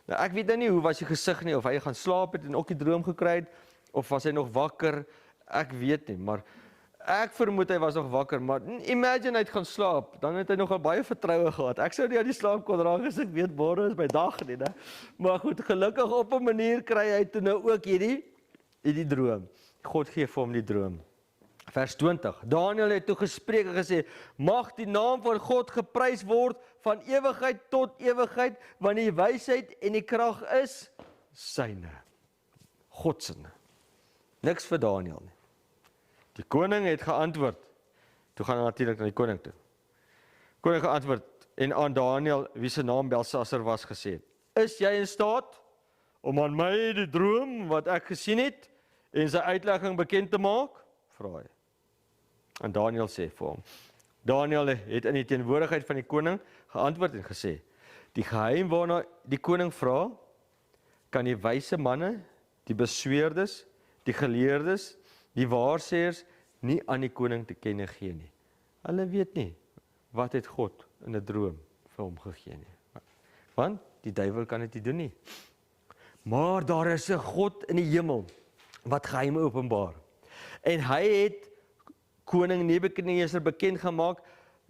Nou ek weet nou nie hoe was die gesig nie, of hy gaan slaap het en ook die droom gekry het, of was hy nog wakker, ek weet nie, maar ek vermoed hy was nog wakker, maar imagine hy het gaan slaap, dan het hy nogal baie vertroue gehad. Ek sou nie aan die slaap kon raak as ek weet môre is my dag nie, né? Maar goed, gelukkig op 'n manier kry hy toe nou ook hierdie droom. God gee vir hom die droom. Vers 20. Daniël het toe gespreek en gesê, mag die naam van God geprys word van ewigheid tot ewigheid, want die wysheid en die krag is syne. God se. Niks vir Daniël nie. Die koning het geantwoord. Toe gaan hy natuurlik na die koning toe. Koning geantwoord en aan Daniël, wie se naam Belsasar was, gesê, is jy in staat om aan my die droom wat ek gesien het en sy uitlegging bekend te maak? Vra hy. En Daniël sê vir hom, Daniël het in die teenwoordigheid van die koning geantwoord en gesê, die geheim waarna die koning vra, kan die wyse manne, die besweerdes, die geleerdes, die waarsêers nie aan die koning te kenne gee nie. Hulle weet nie, wat het God in 'n droom vir hom gegee nie. Want die duiwel kan dit nie doen nie. Maar daar is 'n God in die hemel, wat geheime openbaar. En hy het koning Nebukadneser bekend gemaak,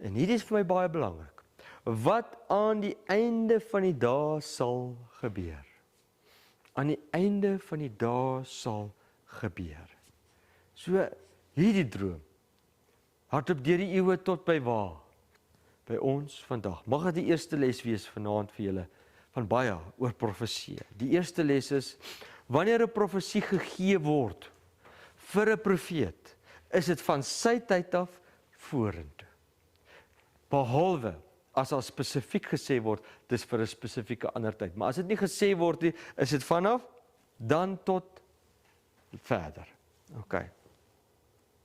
en hierdie is vir my baie belangrik, wat aan die einde van die dae sal gebeur. Aan die einde van die dae sal gebeur. So, hierdie droom, hardop deur die eeue tot by waar? By ons vandag. Mag dit die eerste les wees vanaand vir julle, van baie oor profesie. Die eerste les is, wanneer 'n profesie gegee word vir 'n profeet, is dit van sy tyd af vorentoe. Behalwe as al spesifiek gesê word, dis vir 'n spesifieke ander tyd. Maar as dit nie gesê word nie, is dit vanaf dan tot verder. OK.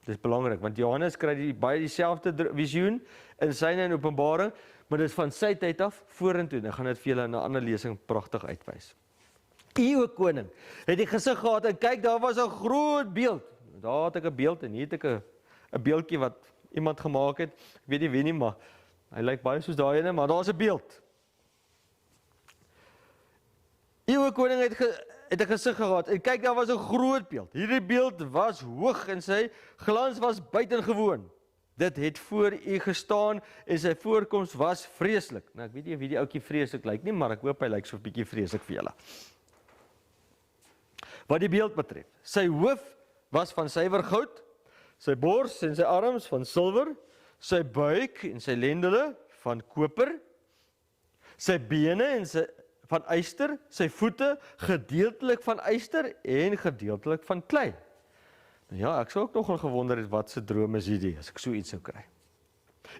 Dis belangrik, want Johannes kry baie dieselfde visioen in syne en Openbaring, maar dit is van sy tyd af vorentoe. Dan gaan dit vir julle in 'n ander lesing pragtig uitwys. O koning, het die gesig gehad en kyk, daar was 'n groot beeld. Daar het ek 'n beeld en hier het ek 'n beeldjie wat iemand gemaak het. Ek weet nie wie nie, maar hy lyk baie soos daai ene, maar daar's 'n beeld. O koning het 'n gesig gehad en kyk, daar was 'n groot beeld. Hierdie beeld was hoog en sy glans was buitengewoon. Dit het voor u gestaan en sy voorkoms was vreeslik. Nou ek weet nie of hierdie ouetjie vreeslik lyk nie, maar ek hoop hy lyk so 'n bietjie vreeslik vir julle. Wat die beeld betref, sy hoof was van suiwer goud, sy bors en sy arms van silwer, sy buik en sy lendene van koper, sy bene en sy van yster, sy voete gedeeltelik van yster en gedeeltelik van klei. Nou ja, ek sou ook nogal gewonder het wat se droom is hierdie as ek so iets sou kry.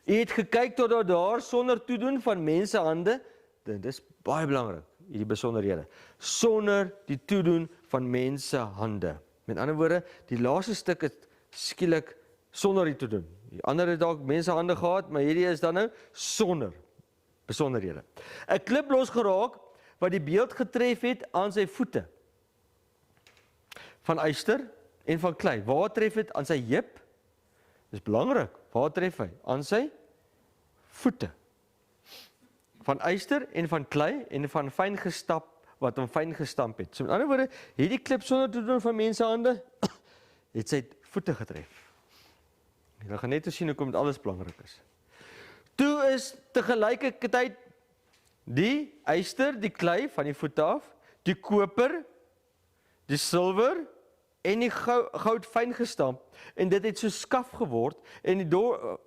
U het gekyk tot daar sonder toedoen van mensehande, dit is baie belangrik, hierdie besonderhede, sonder die toedoen van mensehande. Met ander woorde, die laaste stuk het skielik sonder die toedoen. Die ander het dalk mensehande gehad, maar hierdie is dan nou sonder besonderhede. 'n Klip losgeraak wat die beeld getref het aan sy voete, van yster en van klei. Waar tref dit? Aan sy heup? Dis belangrik. Waar tref hy? Aan sy voete. Van yster en van klei en van fyn gestap wat hom fyn gestamp het. So met ander woorde, hierdie klip sonder te doen van mensehande het sy voete getref. Jy gaan net sien hoekom dit alles belangrik is. Toe is tegelykertyd die yster, die klei van die voete af, die koper, die silwer en die goud fyn gestamp, en dit het so skaf geword en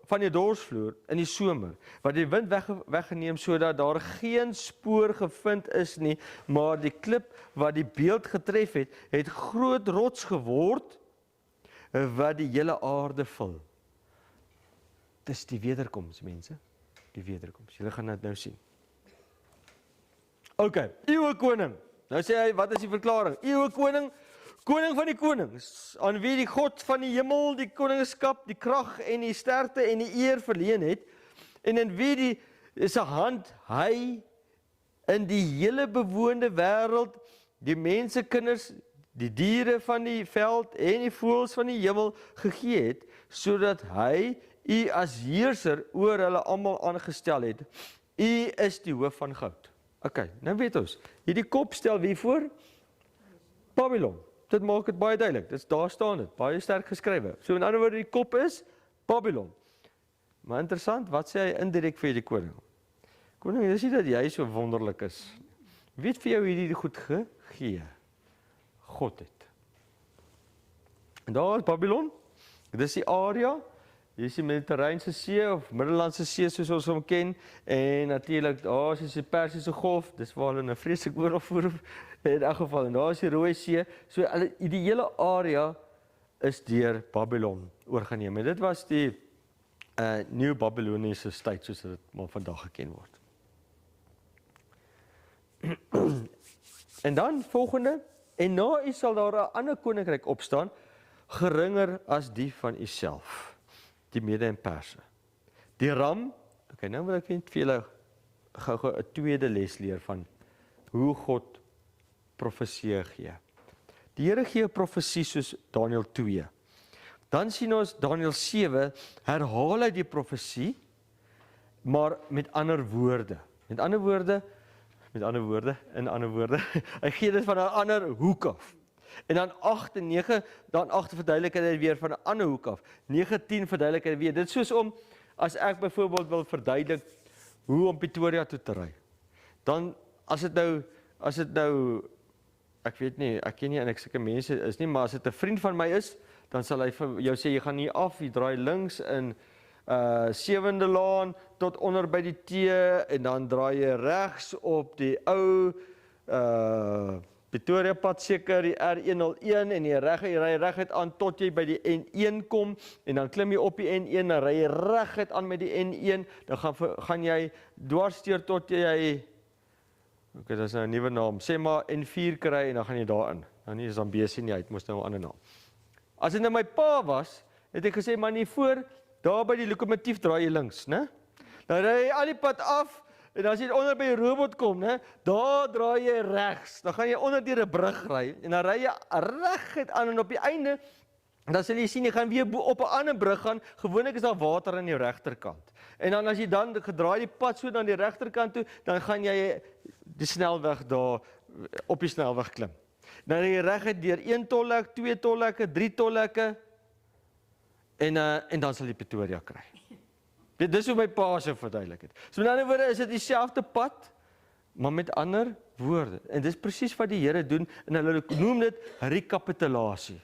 van die dorsvloer in die somer, wat die wind weggeneem sodat daar geen spoor gevind is nie, maar die klip wat die beeld getref het groot rots geword wat die hele aarde vul. Dis die wederkoms, mense. Die wederkoms. Julle gaan dit nou sien. OK, eeue koning. Nou sê hy, wat is die verklaring? Eeue koning, koning van die konings, aan wie die God van die hemel, die koningskap, die krag en die sterkte en die eer verleen het, en in wie die se hand hy in die hele bewoonde wêreld, die mensekinders, die diere van die veld en die voëls van die hemel gegee het, sodat hy u as heerser oor hulle almal aangestel het. U is die hoof van goud. OK, nou weet ons, hierdie kop stel wie voor? Babylon. Dit maak dit baie duidelik. Daar staan dit, baie sterk geskrywe. So in ander woorde, die kop is Babylon. Maar interessant, wat sê hy indirek vir die koning? Koning, jy sien dat jy so wonderlik is. Wie het vir jou hierdie goed gegee? God het. En daar is Babylon. Dit is die area. Hier is die Mediterrane See of Middellandse See soos ons hom ken, en natuurlik daar is die Persiese Golf, dis waar hulle 'n vreeslike oorlog voer in elk geval, en daar is die Rooi See, so die hele area is deur Babylon oorgeneem, en dit was die New Babyloniese tyd soos dit maar vandag geken word. En dan volgende, en na u sal daar 'n ander koninkryk opstaan, geringer as die van u self. Die Mede en Perse. Die ram, okay, nou wil ek net vir julle gou 'n tweede les leer van hoe God profesie gee. Die Here gee 'n profesie soos Daniël 2. Dan sien ons Daniël 7 herhaal hy die profesie, maar met ander woorde. In ander woorde, hy gee dit van 'n ander hoek af. En dan 8 en 9, dan 8 verduidelik hy dit weer van 'n ander hoek af. 9:10 verduidelik hy weer. Dit is soos om, as ek byvoorbeeld wil verduidelik hoe om Pretoria toe te ry. Dan, as dit nou, ek weet nie, ek ken nie en ek sulke mense is nie, maar as dit 'n vriend van my is, dan sal hy vir jou sê, jy gaan hier af, jy draai links in 7de Laan tot onder by die T, en dan draai jy regs op die ou Pretoria pad seker, die R101, en jy ry reguit aan tot jy by die N1 kom, en dan klim jy op die N1, dan ry jy reguit aan met die N1, dan gaan jy dwarsteer tot jy, ok, dat is nou 'n nuwe naam, sê maar N4 kry, en dan gaan jy daarin. Nou nie is dan BC nie, het moes nou 'n ander naam. As dit nou my pa was, het ek gesê, maar nie voor, daar by die lokomotief draai jy links, né? Dan ry jy al die pad af, en as jy onder by die robot kom, né, daar draai jy regs, dan gaan jy onder deur 'n brug ry, en dan ry jy reguit aan, en op die einde, dan sal jy sien, jy gaan weer op 'n ander brug gaan, gewoonlik is daar water aan jou regterkant. En dan as jy dan gedraai die pad so na die regterkant toe, dan gaan jy die snelweg daar, op die snelweg klim. Dan ry jy reguit deur 1 tolhek, 2 tolhekke, 3 tolhekke, en dan sal jy Pretoria kry. Dis hoe my pa so verduidelik het. So met ander woorde is dit dieselfde pad, maar met ander woorde. En dis presies wat die Here doen, en hulle noem dit rekapitulasie.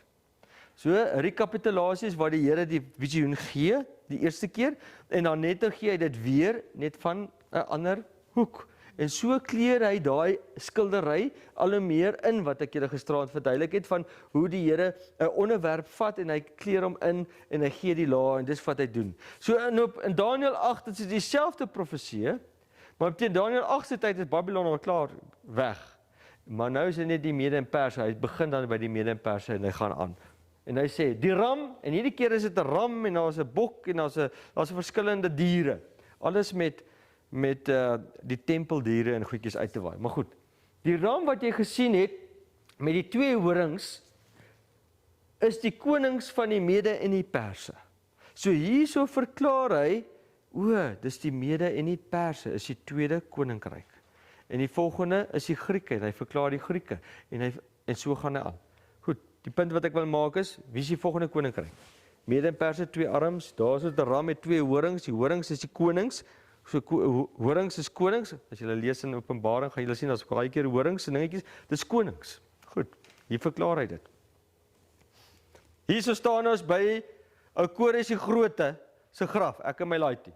So, rekapitulasie is waar die Here die visioen gee, die eerste keer, en dan net gee hy dit weer, net van 'n ander hoek. En so kleur hy daai skildery al hoe meer in, wat ek julle gisteraand verduidelik het, van hoe die Here 'n onderwerp vat, en hy kleur hom in, en hy gee die laag, en dis wat hy doen. So in Daniël 8, dit is dieselfde profesie, maar teen Daniël 8 se tyd is Babylon al klaar weg. Maar nou is dit net die Mede en Perse, hy begin dan by die Mede en Perse, en hy gaan aan. En hy sê, die ram, en hierdie keer is dit 'n ram, en daar's 'n bok, en daar's 'n verskillende diere. Alles met die tempeldiere en goedjies uit te waai. Maar goed, die ram wat jy gesien het, met die 2 horings, is die konings van die Mede en die Perse. So hierso verklaar hy, dis die Mede en die Perse, is die tweede koninkryk. En die volgende is die Grieke, en hy verklaar die Grieke, en so gaan hy aan. Goed, die punt wat ek wil maak is, wie is die volgende koninkryk? Mede en Perse, 2 arms, daar is 'n ram met 2 horings, die horings is die konings, so horings is konings, as jy lees in Openbaring, gaan jy sien, as baie keer horings en dingetjies, dis konings. Goed, hier verklaar hy dit. Hier so staan ons by ou Kores die Grote se graf, ek en my laaitjie.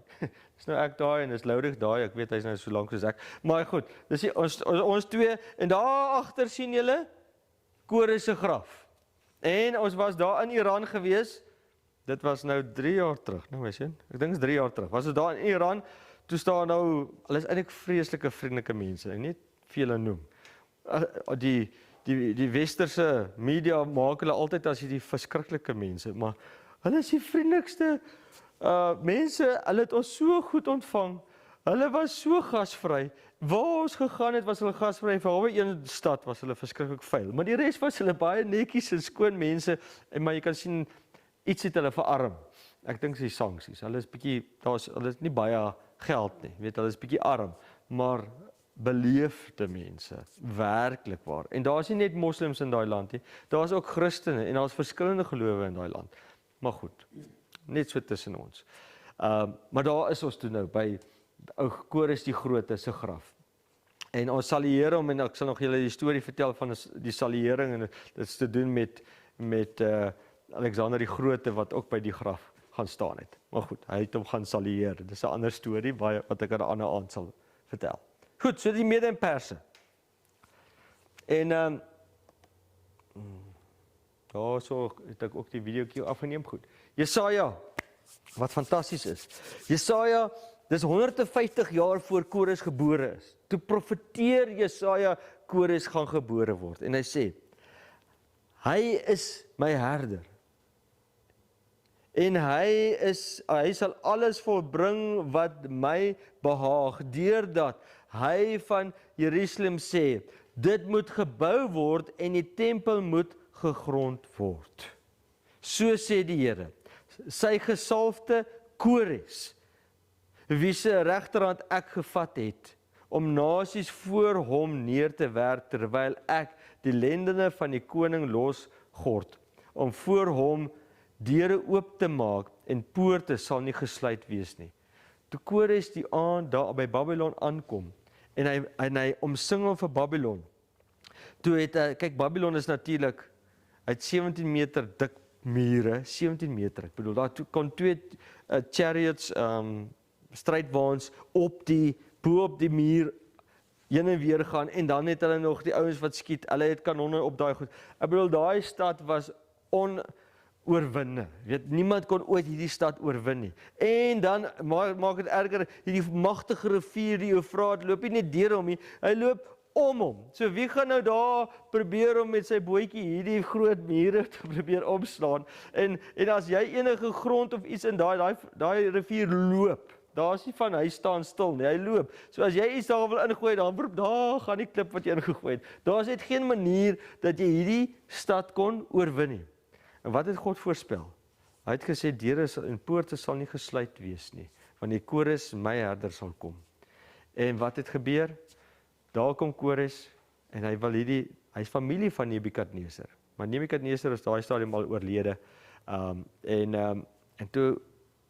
Dis nou ek daai en dis Loudig daai, ek weet hy's nou so lank soos ek. Maar goed, dis ons 2 en daar agter sien julle Kores se graf. En ons was daar in Iran gewees. Dit was nou 3 jaar terug, nou mens sien. Ek dink is 3 jaar terug. Was ons daar in Iran, toe staan nou, hulle is eintlik vreeslike vriendelike mense, en nie vele noem. Die westerse media maak hulle altyd as die verskriklike mense, maar hulle is die vriendelikste mense, hulle het ons so goed ontvang. Hulle was so gasvry. Waar ons gegaan het, was hulle gasvry. Behalwe een stad was hulle verskriklik vuil. Maar die res was hulle baie netjies en skoon mense, maar jy kan sien iets het hulle verarm. Ek dink dis sanksies. Hulle is bietjie, hulle het nie baie geld nie. Weet, hulle is bietjie arm, maar beleefde mense, werklik waar. En daar's nie net moslems in daai land nie. Daar's ook Christene en daar's verskillende gelowe in daai land. Maar goed, net so tussen ons. Maar daar is ons toe nou by ou Kores die Grote se graf. En ons salieer hom, en ek sal nog julle die storie vertel van die saliering, en dit is te doen met Alexander die Grote wat ook by die graf gaan staan het. Maar goed, hy het hom gaan salieer. Dit is 'n ander storie wat ek aan 'n ander aand sal vertel. Goed, so die Mede en Perse. En daarso het ek ook die videoetjie afgeneem, goed. Jesaja, wat fantasties is. Jesaja, dis 150 jaar voor Kores gebore is. Toe profeteer Jesaja Kores gaan gebore word. En hy sê, hy is my herder. En hy sal alles volbring wat my behaag, deurdat hy van Jerusalem sê, dit moet gebou word en die tempel moet gegrond word. So sê die Here, sy gesalfde Kores, wie se regterhand ek gevat het, om nasies voor hom neer te werp, terwyl ek die lendene van die koning losgord, om voor hom deure oop te maak en poorte sal nie gesluit wees nie. Toe Kores die aand daar by Babylon aankom, en hy omsingel vir Babylon, toe het hy, kyk Babylon is natuurlik, hy het 17 meter dik mure, 17 meter, ek bedoel, daar kon 2 chariots, strijdwaans bo op die muur heen en weer gaan, en dan het hulle nog die ouens wat skiet, hulle het kanonne op daai goed. Ek bedoel, daai stad was oorwinne. Weet, niemand kon ooit hierdie stad oorwin nie. En dan maak dit erger, hierdie magtige rivier, die Eufraat, loop nie net deur hom nie, hy loop om hom. So wie gaan nou daar probeer om met sy bootjie hierdie groot mure te probeer opslaan? En as jy enige grond of iets in daai rivier loop, daar is nie van hy staan stil nie, hy loop. So as jy iets daar wil ingooi, dan daar gaan die klip wat jy ingegooi het. Daar is net geen manier dat jy hierdie stad kon oorwin nie. En wat het God voorspel? Hy het gesê, deure en poorte sal nie gesluit wees nie, want die Kores, my herder, sal kom. En wat het gebeur? Daar kom Kores, en hy is familie van Nebukadneser, maar Nebukadneser is daai stadium al oorlede, en toe,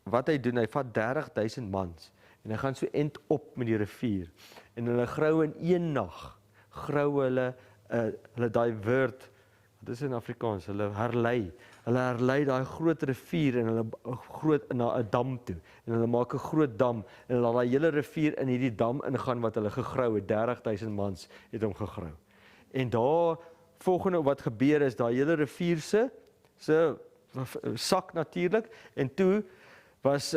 wat hy doen, hy vat 30.000 mans, en hy gaan so end op met die rivier, en hulle grou in een nag, hulle divert, wat is in Afrikaans, hulle herlei daai groot rivier, en hulle na 'n dam toe, en hulle maak 'n groot dam, en hulle laat daai hele rivier in hierdie dam ingaan, wat hulle gegrou het, 30.000 mans het hom gegrou. En daar, volgende wat gebeur is, daai hele rivier se sak natuurlik, en toe was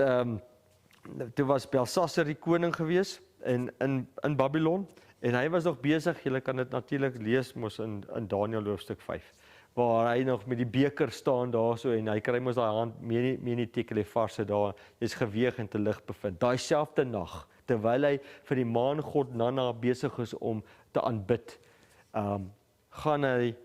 Belsasser die koning gewees in Babylon, en hy was nog besig, julle kan dit natuurlik lees mos in Daniël hoofstuk 5, waar hy nog met die beker staan daar so, en hy kry mos daai hand menie tekelefars daar, is geweeg en te lig bevind. Daai selfde nag, terwyl hy vir die maangod Nana besig is om te aanbid, gaan hy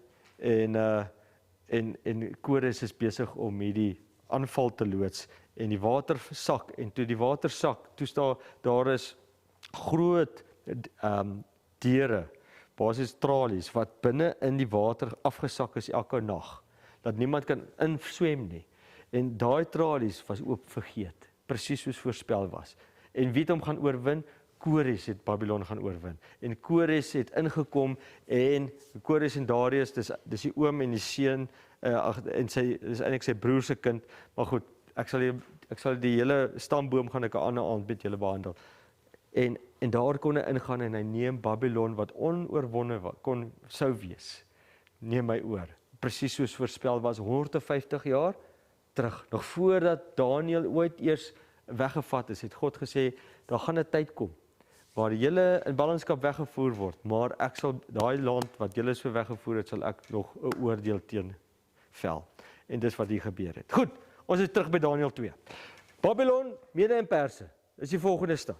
en Kores is besig om hierdie aanval te loods, en die water sak, en toe die water sak, toe daar is groot deure, basis tralies, wat binne in die water afgesak is elke nag, dat niemand kan inswem nie, en daai tralies was oop vergeet, presies soos voorspel was, en wie het hom gaan oorwin? Kores het Babylon gaan oorwin, en Kores het ingekom, en Kores en Darius, dis die oom en die seun, en dis eintlik sy broer se kind, maar goed, ek sal die hele stamboom gaan ek 'n ander aand met julle behandel, en daar kon hy ingaan, en hy neem Babylon, wat onoorwonne sou wees, neem hy oor, presies soos voorspel was, 150 jaar terug, nog voordat Daniël ooit eers weggevat is, het God gesê, daar gaan 'n tyd kom, waar julle in ballingskap weggevoer word, maar ek sal daai land wat julle so weggevoer het, sal ek nog 'n oordeel teen vel. En dis wat hier gebeur het. Goed, ons is terug by Daniël 2. Babylon, Mede en Perse, is die volgende stad.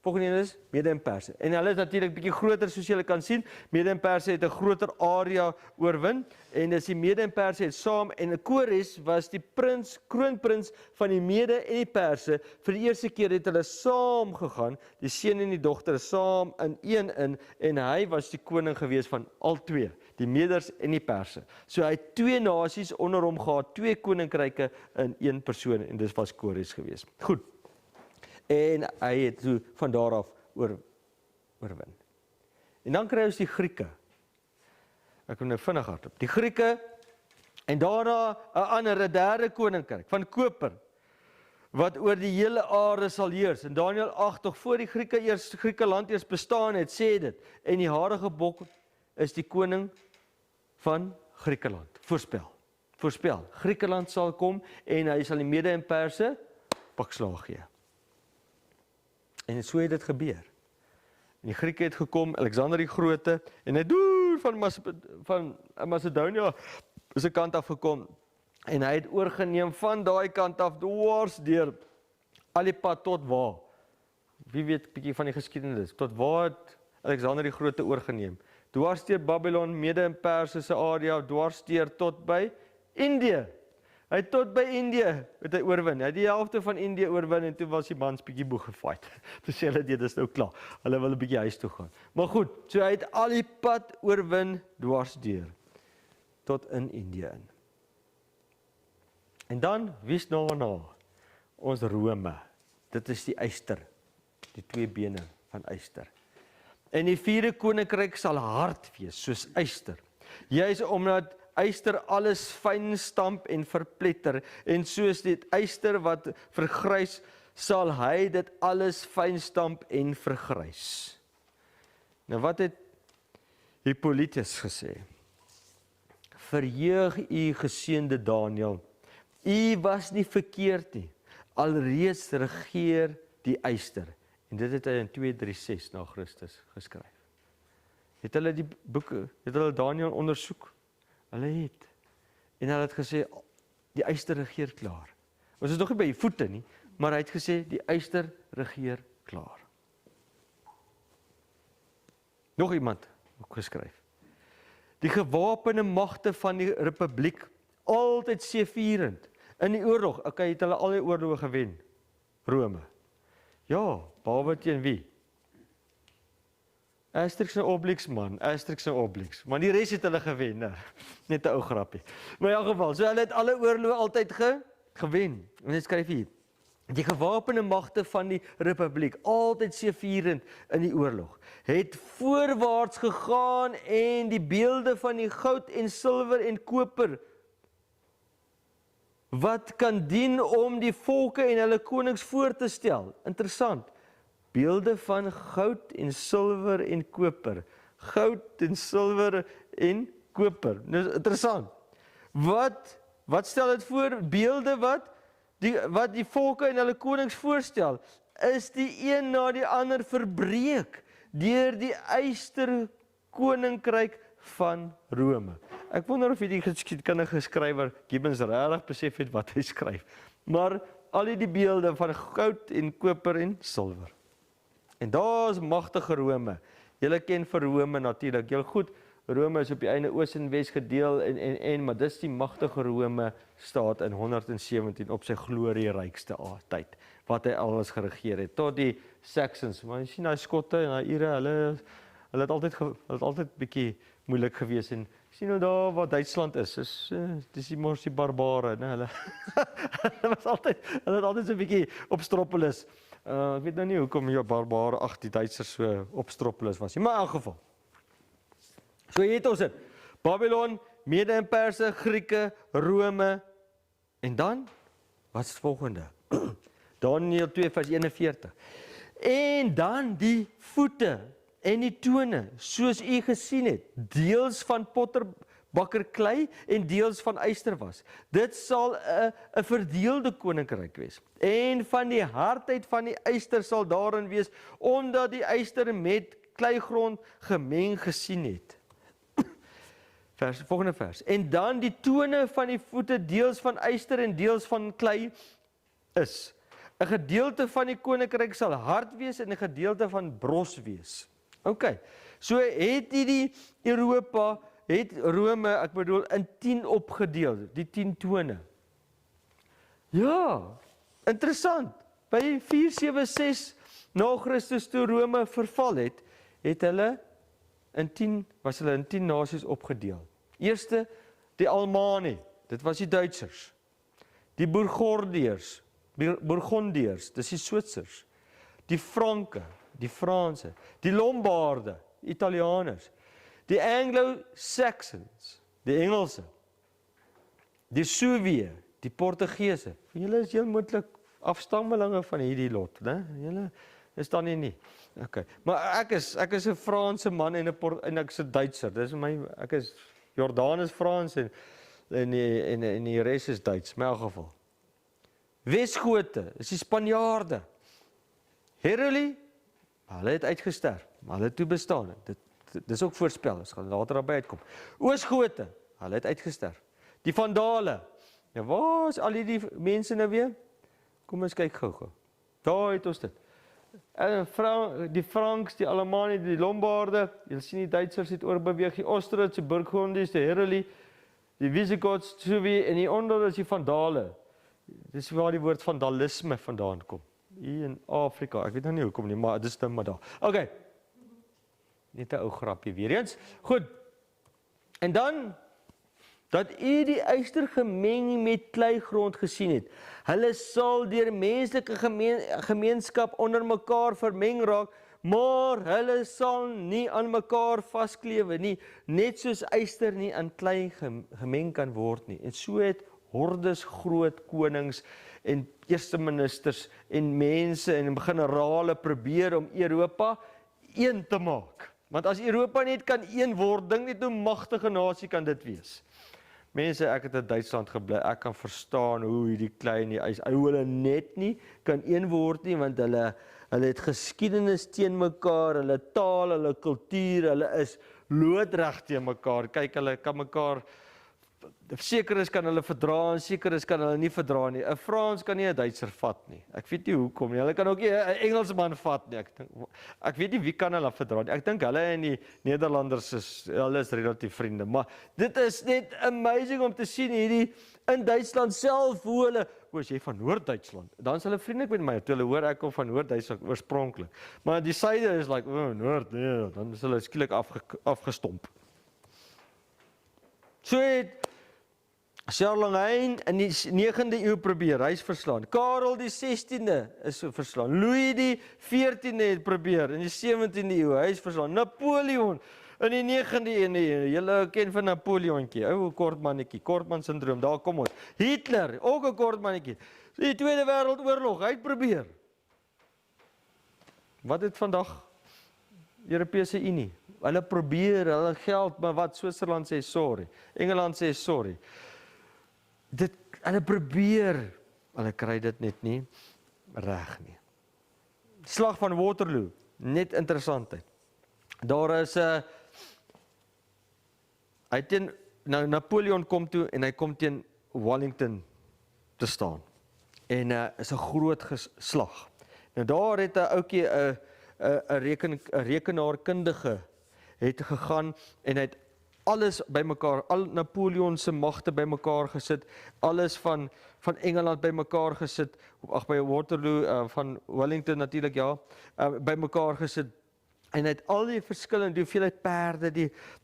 Volgende een is Mede en Perse. En hulle is natuurlik bietjie groter, soos julle kan sien. Mede en Perse het 'n groter area oorwin, en dis die Mede en Perse het saam, en Kores was die kroonprins van die Mede en die Perse. Vir die eerste keer het hulle saam gegaan, die seun en die dogter saam in een, en hy was die koning gewees van al twee, die Meders en die Perse. So hy het 2 nasies onder hom gehad, 2 koninkryke in een persoon, en dis was Kores gewees. Goed. En hy het so van daar af oorwin. En dan kry ons die Grieke. Ek kom nou vinnig hardop. Die Grieke, en daarna 'n ander, 'n derde koninkryk van koper, wat oor die hele aarde sal heers. In Daniël 8, nog voor die Griekeland eers bestaan het, sê dit, en die harige bok is die koning van Griekeland. Voorspel. Griekeland sal kom, en hy sal die Mede en Perse pakslaag gee. En so het dit gebeur. En die Grieke het gekom, Alexander die Grote, en hy van Macedonië se kant af gekom, en hy het oorgeneem van daai kant af, dwars deur al die pad tot waar? Wie weet bietjie van die geskiedenis, tot waar het Alexander die Grote oorgeneem? dwarsteer Babylon, Mede en Perse se area, dwarsteer tot by Indië. Hy het tot by Indië het hy oorwin. Hy het die helfte van Indië oorwin en toe was die mans bietjie moeg gefight. Toe sê hulle, dit is nou klaar. Hulle wil 'n bietjie huis toe gaan. Maar goed, so hy het al die pad oorwin dwarsdeur tot in Indië in. En dan, wie's nou? Ons Rome. Dit is die yster, die twee bene van yster. En die vierde koninkryk sal hard wees, soos yster. Juis omdat yster alles fyn stamp en verpletter, en soos dit yster wat vergrys, sal hy dit alles fyn stamp en vergrys. Nou wat het Hippolytus gesê? Verheug u geseënde Daniël, u was nie verkeerd nie, alreeds regeer die yster. En dit het hy in 236 na Christus geskryf. Het hulle die boeke, het hulle Daniël ondersoek? Hulle het. En hulle het gesê, die yster regeer klaar. Ons is nog nie by die voete nie, maar hy het gesê, die yster regeer klaar. Nog iemand ook geskryf. Die gewapende magte van die republiek, altyd seëvierend. In die oorlog, okay, het hulle al die oorloë gewen. Rome. Ja, behalwe teen wie? Asterix en Obelix man, Asterix en Obelix. Maar die res het hulle gewen, ne? Net 'n ou grappie. Maar in elk geval, so hulle het alle oorloë altyd gewen. En dit skryf hier. Die gewapende magte van die republiek, altyd seëvierend in die oorlog, het voorwaarts gegaan en die beelde van die goud en silwer en koper, wat kan dien om die volke en hulle konings voor te stel. Interessant. Beelde van goud en silwer en koper. Goud en silwer en koper. Nou, interessant. Wat stel dit voor? Beelde wat die volke en hulle konings voorstel, is die een na die ander verbreek deur die yster koninkryk van Rome. Ek wonder of die geskiedkundige skrywer Gibbons regtig besef het wat hy skryf. Maar al die beelde van goud en koper en silwer. En daar is magtige Rome. Julle ken vir Rome natuurlik. Heel goed, Rome is op die einde oos en wes gedeel maar dis die magtige Rome staat in 117 op sy glorierykste tyd, wat hy alles geregeer het, tot die Saxons. Maar jy sien, die Skotte en die Ire, hulle het altyd bietjie moeilik gewees, en sien nou daar waar Duitsland is die mos die barbare, né? Hulle het altyd so 'n bietjie opstroppelis. Ek weet nou nie hoekom die barbare, die Duitsers so opstroppelis was nie, maar in elk geval. So het ons dit. Babylon, Mede en Perse, Grieke, Rome, en dan, wat is die volgende? Daniël 2 vers 41. En dan die voete en die tone, soos u gesien het, deels van potterbakker klei en deels van yster was. Dit sal 'n verdeelde koninkryk wees. En van die hardheid van die yster sal daarin wees, omdat die yster met kleigrond gemeng gesien het. Volgende vers. En dan die tone van die voete deels van yster en deels van klei is. 'n gedeelte van die koninkryk sal hard wees en 'n gedeelte van bros wees. Ok, so het die Europa, het Rome, ek bedoel, in 10 opgedeel, die 10 tone. Ja, interessant. By 476 na Christus toe Rome verval het, was hulle in 10 nasies opgedeel. Eerste, die Almani, dit was die Duitsers. Die Burgondiërs, dis die Switsers. Die Franke, die Franse. Die Lombarde, die Italianers. Die Anglo-Saxons, die Engelse. Die Suewe, die Portugese. Julle is heel moontlik afstammelinge van hierdie lot, né? Julle is dan nie. Okay. Maar ek is 'n Franse man en ek is 'n Duitser. Ek is Jordanus Frans en die res is Duits, in elk geval. Wesgote, is die Spanjaarde. Heruli, hulle het uitgesterf, maar hulle het toe bestaan. Dit is ook voorspel, ons gaan later daarby uitkom. Oosgote, hulle het uitgesterf. Die Vandale, ja, waar is al die mense nou weer? Kom ons kyk gou-gou. Daar het ons dit. En die Franks, die Alemanni, die Lombarde, jy sien die Duitsers het oorbeweeg, die Oosterrits, die Burgondies, die Heruli, die Visigoths, en die onder is die Vandale. Dis waar die woord vandalisme vandaan kom. Hier in Afrika, ek weet nou nie hoekom nie, maar dis nou maar daar. Okay. Net 'n ou grappie weer eens. Goed. En dan dat u die yster gemeng met kleigrond gesien het. Hulle sal deur menslike gemeenskap onder mekaar vermeng raak, maar hulle sal nie aan mekaar vasklewe nie, net soos yster nie aan klei gemeng kan word nie. En so het hordes groot konings en eerste ministers en mense en generale probeer om Europa een te maak. Want as Europa net kan een word, dink net hoe magtige nasie kan dit wees. Mense, ek het in Duitsland gebly, ek kan verstaan hoe hierdie klein die ys, hoe hulle net nie kan een word nie, want hulle het geskiedenis teen mekaar, hulle taal, hulle kultuur, hulle is loodreg teen mekaar. Kyk, hulle kan mekaar, seker is kan hulle verdra en seker is kan hulle nie verdra nie. 'n Frans kan nie 'n Duitser vat nie. Ek weet nie hoekom nie. Hulle kan ook nie 'n Engelsman vat nie. Ek weet nie wie kan hulle verdra nie. Ek dink hulle en die Nederlanders hulle is relatief vriende, maar dit is net amazing om te sien hierdie in Duitsland self hoe hulle, as jy van Noord-Duitsland, dan is hulle vriendelik met my, toe hulle hoor ek kom van Noord-Duitsland oorspronklik. Maar die suide is like, Noord, nee, dan is hulle skielik afgestomp. So het Charlemagne in die 9de eeu probeer, hy is verslaan. Karel die 16de is verslaan. Louis die 14de het probeer in die 17de eeu, hy is verslaan. Napoleon in die 9de eeu, julle ken van Napoleontjie, ou kort mannetjie, kortman syndroom, daar kom ons. Hitler, ook 'n kort mannetjie. Die Tweede Wêreldoorlog, hy het probeer. Wat het vandag Europese Unie? Hulle probeer, hulle geld, maar wat Switserland sê sorry, Engeland sê sorry. Hulle probeer, hulle kry dit net nie reg nie. Slag van Waterloo, net interessantheid. Daar is Napoleon kom toe en hy kom teen Wellington te staan. En is 'n groot slag. Nou daar het 'n ouetjie 'n rekenaarkundige het gegaan en hy het alles bymekaar, al Napoleon se magte bymekaar gesit, alles van Engeland bymekaar gesit, by Waterloo, van Wellington natuurlik ja, bymekaar gesit. En hy het al die verskillende hoeveelheid perde,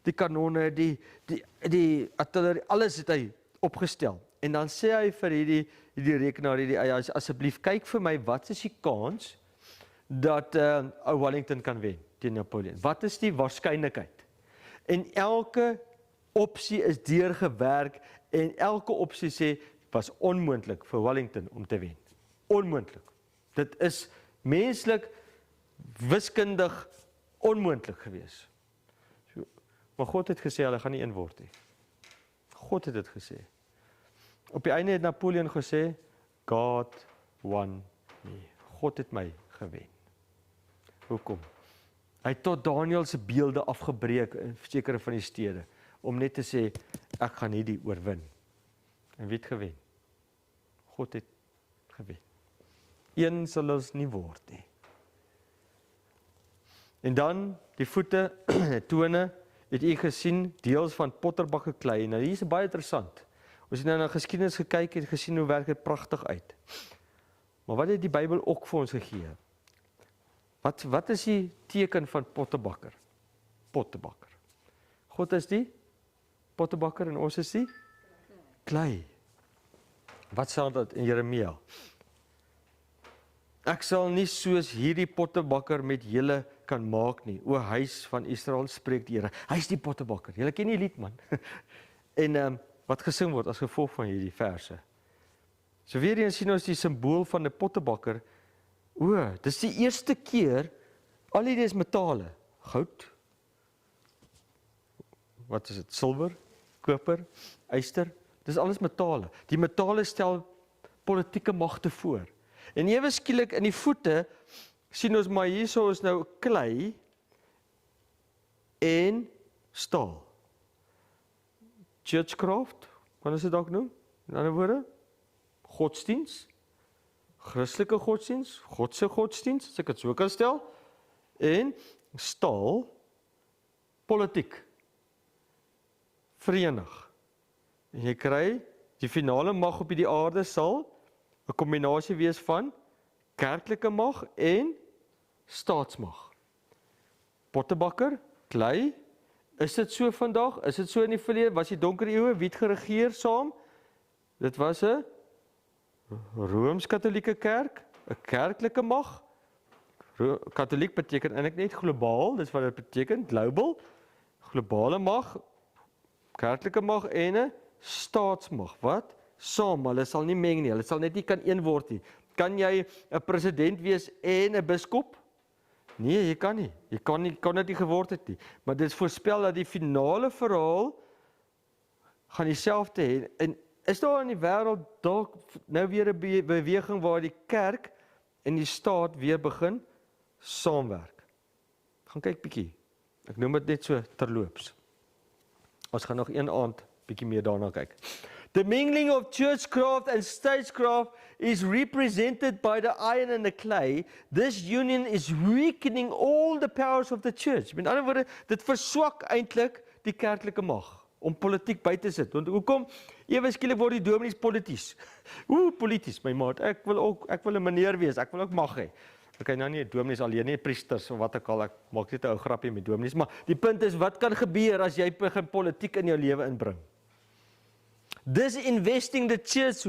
die kanonne, die artillerie, alles het hy opgestel. En dan sê hy vir hierdie rekenaar, asseblief kyk vir my, wat is die kans dat Wellington kan wen teen Napoleon? Wat is die waarskynlikheid? En elke opsie is deurgewerk en elke opsie sê, was onmoontlik vir Wellington om te wen. Onmoontlik. Dit is menslik, wiskundig onmoontlik gewees. So, maar God het gesê, hulle gaan nie een word nie. God het dit gesê. Op die einde het Napoleon gesê, God won me. God het my gewen. Hoekom? Hy het tot Daniël se beelde afgebreek in sekere van die stede, om net te sê, ek gaan hierdie oorwin. En wie het gewen? God het gewen. Een sal ons nie word nie. En dan, die voete, tone, het u gesien, deels van potterbakke klei. Nou hier is baie interessant. As jy nou na geskiedenis gekyk het, gesien hoe werk dit pragtig uit. Maar wat het die Bybel ook vir ons gegee? Wat is die teken van pottebakker? Pottebakker. God is die pottebakker en ons is die klei. Wat sê dit in Jeremia? Ek sal nie soos hierdie pottebakker met julle kan maak nie. O huis van Israel, spreek die Here. Hy is die pottebakker. Julle ken die lied man. En wat gesing word as gevolg van hierdie verse. So weer eens sien ons die simbool van 'n pottebakker. O, dis die eerste keer, al hierdie is metale, goud, wat is dit, silwer, koper, yster, dis alles metale. Die metale stel politieke magte voor. En ewe skielik in die voete, sien ons maar hierso is nou klei en staal. Churchcraft, wat is dit dalk noem? In ander woorde, godsdiens, Christelike godsdiens, God se godsdiens, as ek dit so kan stel, en staal, politiek, verenig. En jy kry, die finale mag op die aarde sal 'n kombinasie wees van kerklike mag en staatsmag. Pottebakker, klei, is dit so vandag? Is dit so in die verlede? Was die donker eeue, wie het geregeer saam? Dit was 'n Rooms-Katolieke kerk, 'n kerklike mag. Katholiek beteken eintlik net globaal, dis wat dit beteken, global, globale mag, kerklike mag en 'n staatsmag. Wat? Saam, hulle sal nie meng nie, hulle sal net nie kan een word nie. Kan jy 'n president wees en 'n biskop? Nee, jy kan nie. Jy kan dit nie geword het nie. Maar dit voorspel dat die finale verhaal gaan dieselfde hê. En is daar in die wêreld dalk nou weer 'n beweging waar die kerk en die staat weer begin saamwerk? Gaan kyk bietjie. Ek noem dit net so terloops. Ons gaan nog een aand bietjie meer daarna kyk. The mingling of churchcraft and statecraft is represented by the iron and the clay. This union is weakening all the powers of the church. Met ander woorde, dit verswak eintlik die kerklike mag om politiek by te sit. Want hoekom? Ewe skielik word die dominees polities. Polities, my maat. Ek wil 'n meneer wees. Ek wil ook mag hê. Okay, nou nie dominees alleen nie, priesters of wat ook al. Ek maak net 'n ou grappie met dominees, maar die punt is, wat kan gebeur as jy begin politiek in jou lewe inbring? Disinvesting the church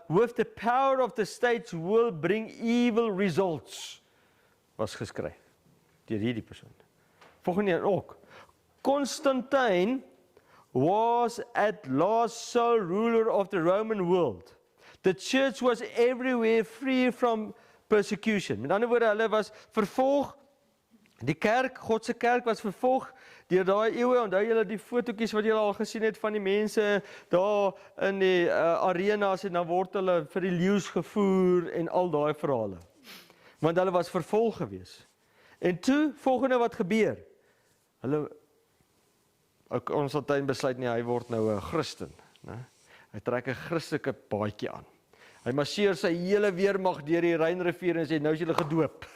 with the power of the states will bring evil results, was geskryf deur hierdie persoon. Volgende een ook. Constantine was at last sole ruler of the Roman world. The church was everywhere free from persecution. Met ander woorde, hulle was vervolg. Die kerk, God se kerk was vervolg deur daai eeue. Onthou julle die fotootjies wat julle al gesien het van die mense daar in die arenas en dan word hulle vir die leeu's gevoer en al daai verhale. Want hulle was vervolg gewees. En toe, volgende wat gebeur? Konstantin besluit nie, hy word nou 'n Christen, né? Hy trek 'n Christelike baadjie aan. Hy marseer sy hele weermag deur die Rynrivier en sê, nou is julle gedoop.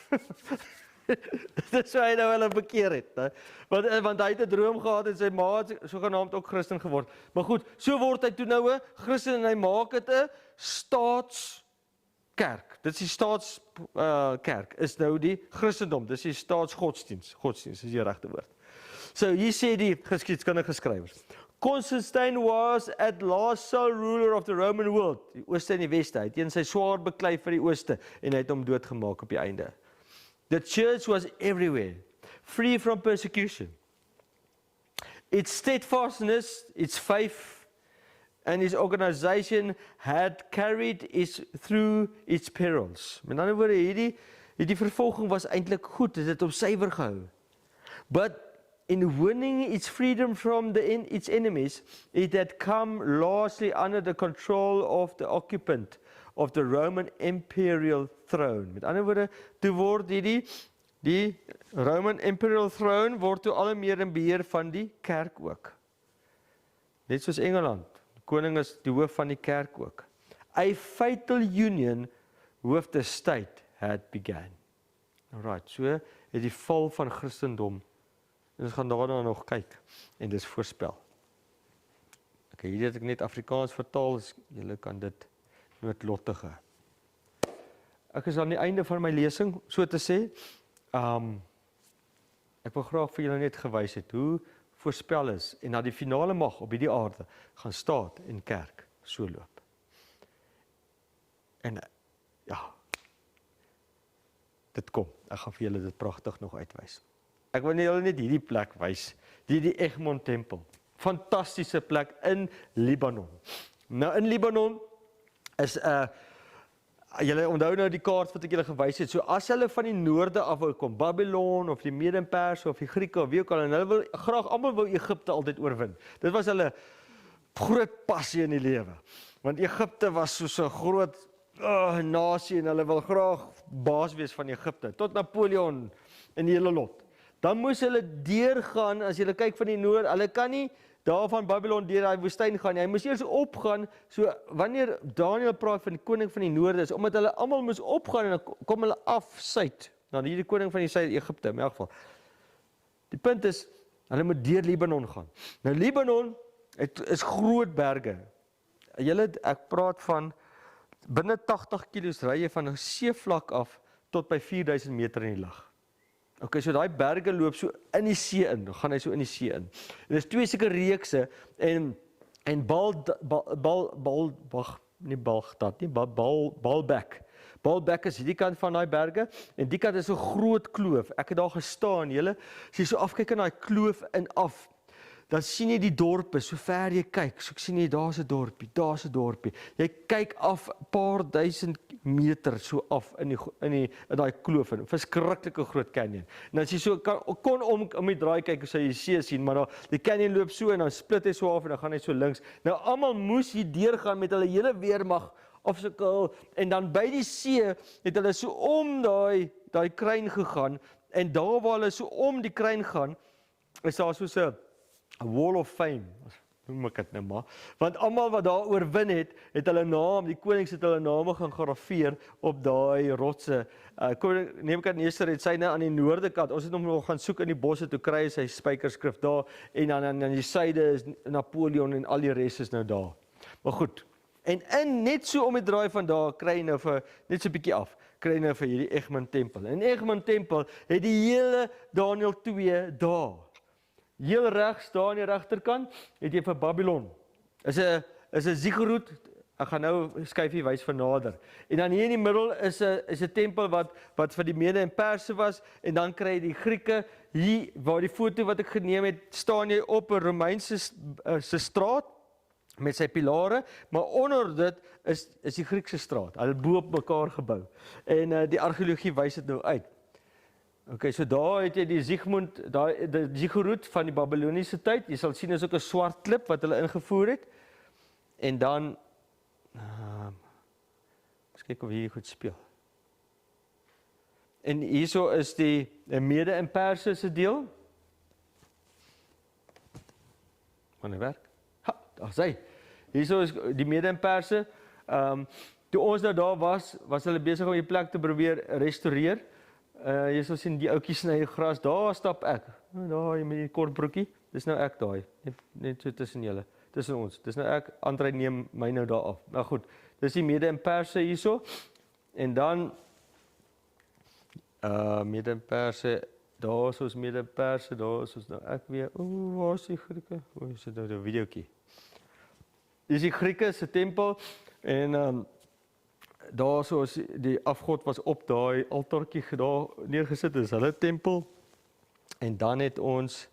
Dit is so hy nou hulle bekeer het, né? Want hy het 'n droom gehad en sy ma het sogenaamd ook Christen geword. Maar goed, so word hy toe nou 'n Christen en hy maak dit 'n staatskerk. Dit is die staatskerk, is nou die Christendom, dis die staatsgodsdiens. Godsdiens is die regte woord. So hier sê die geskiedkundige skrywers. Constantine was at last sole ruler of the Roman world. Die ooste en die weste. Hy het teen sy swaard beklei vir die ooste en hy het hom doodgemaak op die einde. The church was everywhere, free from persecution. Its steadfastness, its faith, and its organization had carried it through its perils. Met ander woorde, hierdie vervolging was eintlik goed, dit het hom suiwer gehou. But in winning its freedom from its enemies, it had come largely under the control of the occupant of the Roman imperial throne. Met ander woorde, toe word die Roman imperial throne word toe al meer in beheer van die kerk ook. Net soos Engeland, die koning is die hoof van die kerk ook. A fatal union with the state had begun. Alright, so het die val van Christendom. Ons gaan daarna nog kyk en dis voorspel. Okay, hier het ek net Afrikaans vertaal, so julle kan dit noodlottige. Ek is aan die einde van my lesing, so te sê. Ek wil graag vir julle net gewys het hoe voorspel is en na die finale mag op hierdie aarde gaan staat en kerk so loop. En ja, dit kom. Ek gaan vir julle dit pragtig nog uitwys. Ek wil julle net hierdie plek wys, die Egmont Tempel. Fantastiese plek in Libanon. Nou in Libanon is julle onthou nou die kaart wat ek julle gewys het. So as hulle van die noorde af wou kom, Babylon of die Mede-Perse of die Grieke of wie ook al, en hulle wil graag almal wou Egipte altyd oorwin. Dit was hulle groot passie in die lewe. Want Egipte was so 'n groot nasie en hulle wil graag baas wees van Egipte tot Napoleon en die hele lot. Dan moes hulle deurgaan, as jy kyk van die noord, hulle kan nie daar van Babylon deur daai woestyn gaan. Hy moes eers opgaan, so wanneer Daniël praat van die koning van die noorde is, omdat hulle almal moes opgaan en dan kom hulle af suid. Nou hierdie koning van die suid Egipte in elk geval. Die punt is, hulle moet deur Libanon gaan. Nou Libanon is groot berge. Ek praat van binne 80 kilos ry jy van 'n seevlak af tot by 4000 meter in die lug. Okay, so daai berge loop so in die see in, dan gaan hy so in die see in. En dis twee sulke reekse en Baalbek is hierdie kant van daai berge en die kant is 'n groot kloof. Ek het daar gestaan, julle, as jy so afkyk in daai kloof in af, dan sien jy die dorpe, so ver jy kyk, so sien jy daar's 'n dorpie. Jy kyk af 'n paar duisend meter so af in daai kloof in. Verskriklike groot canyon. En as jy so kon om die draai kyk, sou jy see sien, maar die canyon loop so en dan split hy so af en dan gaan hy so links. Nou almal moes hier deurgaan met hulle hele weermag of so en dan by die see het hulle so om daai kruin gegaan en daar waar hulle so om die kruin gaan, is daar so 'n wall of fame, noem ek dit nou maar, want almal wat daar oorwin het hulle naam, die konings het hulle name gaan grafeer op daai rotse. Nebukadneser het syne aan die noorde kant, ons het hom nog gaan soek in die bosse, toe kry hy sy spykerskrif daar, en dan aan die suide is Napoleon en al die res is nou daar. Maar goed, en net so om die draai van daar, kry hy nou vir, net so 'n bietjie af, kry hy nou vir hierdie Egmont tempel. En Egmont tempel het die hele Daniël 2 daar. Heel regs daar aan die regterkant het jy vir Babylon. Is 'n Ziggorat. Ek gaan nou skyfie wys vir nader. En dan hier in die middel is 'n tempel wat vir die Mede en Perse was en dan kry jy die Grieke. Hier waar die foto wat ek geneem het, staan jy op 'n Romeinse se straat met sy pilare, maar onder dit is die Griekse straat. Hulle bo op mekaar gebou. En die argeologie wys dit nou uit. Okay, so daar het jy die Ziggorat van die Babyloniese tyd. Jy sal sien is ook 'n swart klip wat hulle ingevoer het. En dan eens kyk of hier goed speel. En hierso is die Mede en Perse se deel. Van die werk. Daar sê. Hierso is die Mede en Perse. Toe ons nou daar was hulle besig om die plek te probeer restoreer. Jy sal sien die ouetjies sny gras, daar stap ek. Daar met die kort broekie, dis nou ek daai. Net so tussen julle, tussen ons. Dis nou ek, Andrei neem my nou daar af. Nou goed, dis die Mede en Perse hierso. En dan Mede en Perse, daar is ons Mede en Perse, daar is ons nou ek weer. Waar is die Grieke? Is dit nou 'n videoetjie? Dis die Grieke se tempel en daar soos die afgod was op daai altaartjie daar neergesit, is hulle tempel. En dan het ons,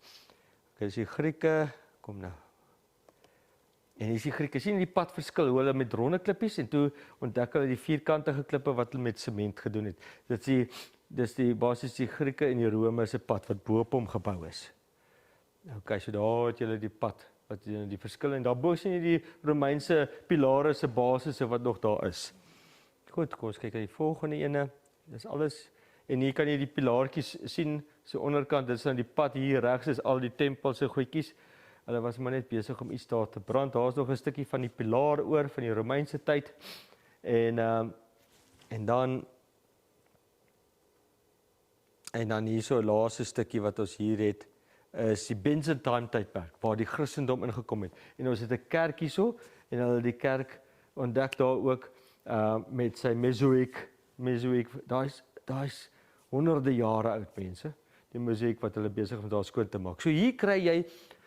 dis die Grieke, kom nou. En dis die Grieke, sien die pad verskil, hoe hulle met ronde klippies, en toe ontdek hulle die vierkantige klippe wat hulle met sement gedoen het. Dis die basies die Grieke en die Rome se pad wat bo op hom gebou is. Okay, so daar het julle die pad, wat die verskil, en daarbo sien jy die Romeinse pilare se basisse wat nog daar is. Goed, kom ons kyk na die volgende ene. Dis alles, en hier kan jy die pilaartjies sien, so onderkant, dit is dan die pad hier regs, is al die tempel se goedjies. Hulle was maar net besig om iets daar te brand. Daar is nog 'n stukkie van die pilaar oor, van die Romeinse tyd. En dan hier so 'n laaste stukkie wat ons hier het, is die Byzantine tydperk, waar die Christendom ingekom het. En ons het 'n kerk hierso, en hulle die kerk ontdek daar ook, met sy mosaïek, daai is honderde jare oud, mense, die mosaïek wat hulle besig om daar skoon te maak. So hier kry jy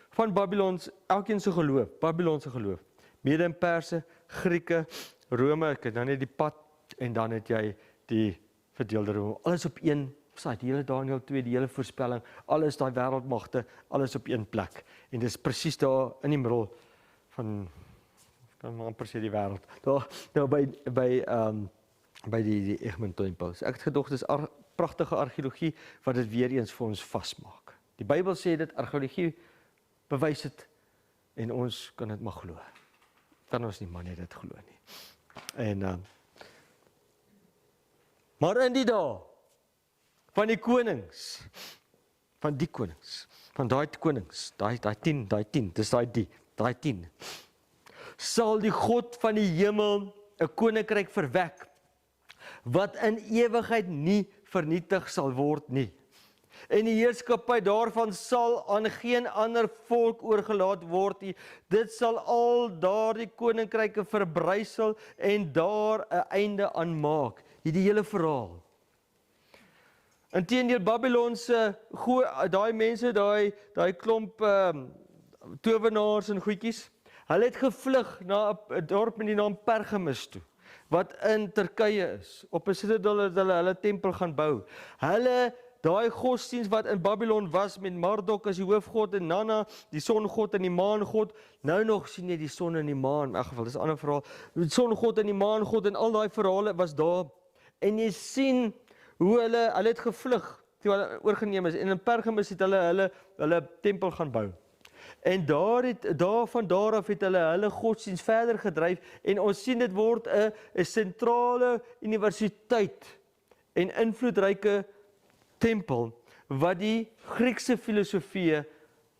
van Babylons, elkeen se geloof, Babylon se geloof, Mede en Perse, Grieke, Rome, ek het dan net die pad, en dan het jy die verdeelde Rome, alles op een, die hele Daniël 2, die hele voorspelling, alles daai wêreldmagte, alles op een plek, en dis presies daar in die middel van, kan maar amper sê die wêreld, daar by die Egmont tempel. Ek het gedog, dis pragtige argeologie, wat dit weer eens vir ons vasmaak. Die Bybel sê dit, argeologie bewys dit, en ons kan dit maar glo. Kan ons nie maar net dit glo nie. En, maar in die dae, van die konings, van daai konings, daai 10, dis daai 10, sal die God van die hemel 'n koninkryk verwek, wat in ewigheid nie vernietig sal word nie. En die heerskappy daarvan sal aan geen ander volk oorgelaat word nie. Dit sal al daardie koninkryke verbrysel en daar 'n einde aan maak. Hierdie hele verhaal. Inteendeel Babylon se daai mense, daai klomp towenaars en goedjies, hulle het gevlug na 'n dorp met die naam Pergamus toe, wat in Turkye is. Op 'n citadel het hulle tempel gaan bou. Daai godsdienst wat in Babylon was met Marduk as die hoofgod en Nana, die songod en die maangod, nou nog sien jy die son en die maan, in elk geval, dis 'n ander verhaal, die songod en die maangod en al daai verhale was daar, en jy sien hoe hulle het gevlug, toe hulle oorgeneem is, en in Pergamus het hulle tempel gaan bou. En van daar af het hulle godsdienst verder gedryf, en ons sien dit word 'n sentrale universiteit en invloedryke tempel, wat die Griekse filosofie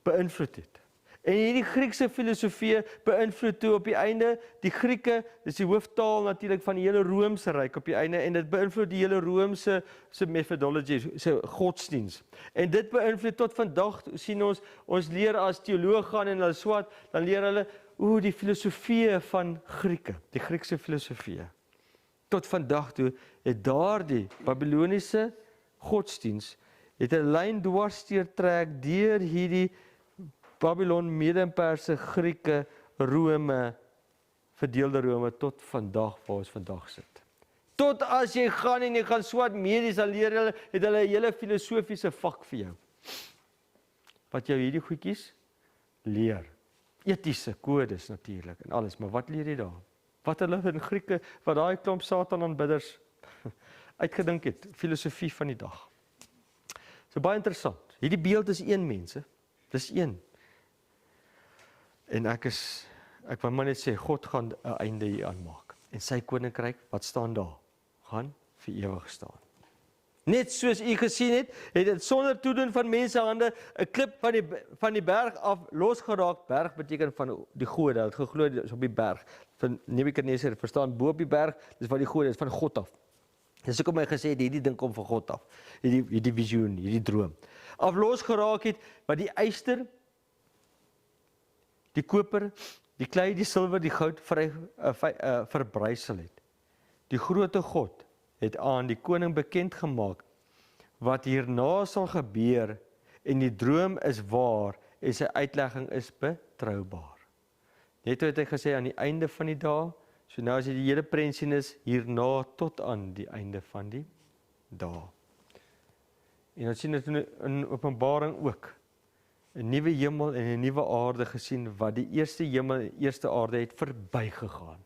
beïnvloed het. En hierdie Griekse filosofie beïnvloed toe op die einde, die Grieke, dis die hooftaal natuurlik van die hele Romeinse ryk op die einde, en dit beïnvloed die hele Romeinse methodology, se godsdienst. En dit beïnvloed tot vandag, sien ons leer as teoloog gaan en hulle swat, dan leer hulle, die filosofie van Grieke, die Griekse filosofie. Tot vandag toe het daardie Babyloniese godsdienst, het 'n lyn dwarsteer trek deur hierdie Babylon, Mede-Perse, Grieke, Rome, verdeelde Rome, tot vandag waar ons vandag sit. Tot as jy gaan en jy gaan swat medies, dan leer hulle, het hulle 'n hele filosofiese vak vir jou, wat jou hierdie goedjies leer. Etiese kodes natuurlik, en alles, maar wat leer jy daar? Wat hulle in Grieke, wat daai klomp Satan aanbidders uitgedink het, filosofie van die dag. So baie interessant, hierdie beeld is een mense, dis een. En ek wil maar net sê, God gaan 'n einde hier aanmaak. En sy koninkryk, wat staan daar? Gaan vir ewig staan. Net soos u gesien het dit sonder toedoen van mensehande 'n klip van die berg af losgeraak. Berg beteken van die gode, het geglo is op die berg. Van Nebukadneser verstaan, bo op die berg, dis wat die gode is, van God af. Dis hoekom hy gesê het, hierdie ding kom van God af. Hierdie visioen, hierdie droom. Af losgeraak het, wat die yster, die koper, die klei, die silwer, die goud verbrysel het. Die grootte God het aan die koning bekend gemaak wat hierna sal gebeur, en die droom is waar en sy uitlegging is betroubaar. Net het hy gesê aan die einde van die dae, so nou as jy die hele prent sien is hierna tot aan die einde van die dae. En ons sien dit in Openbaring ook. 'n nuwe hemel en 'n nuwe aarde gesien, wat die eerste hemel en eerste aarde het verbygegaan.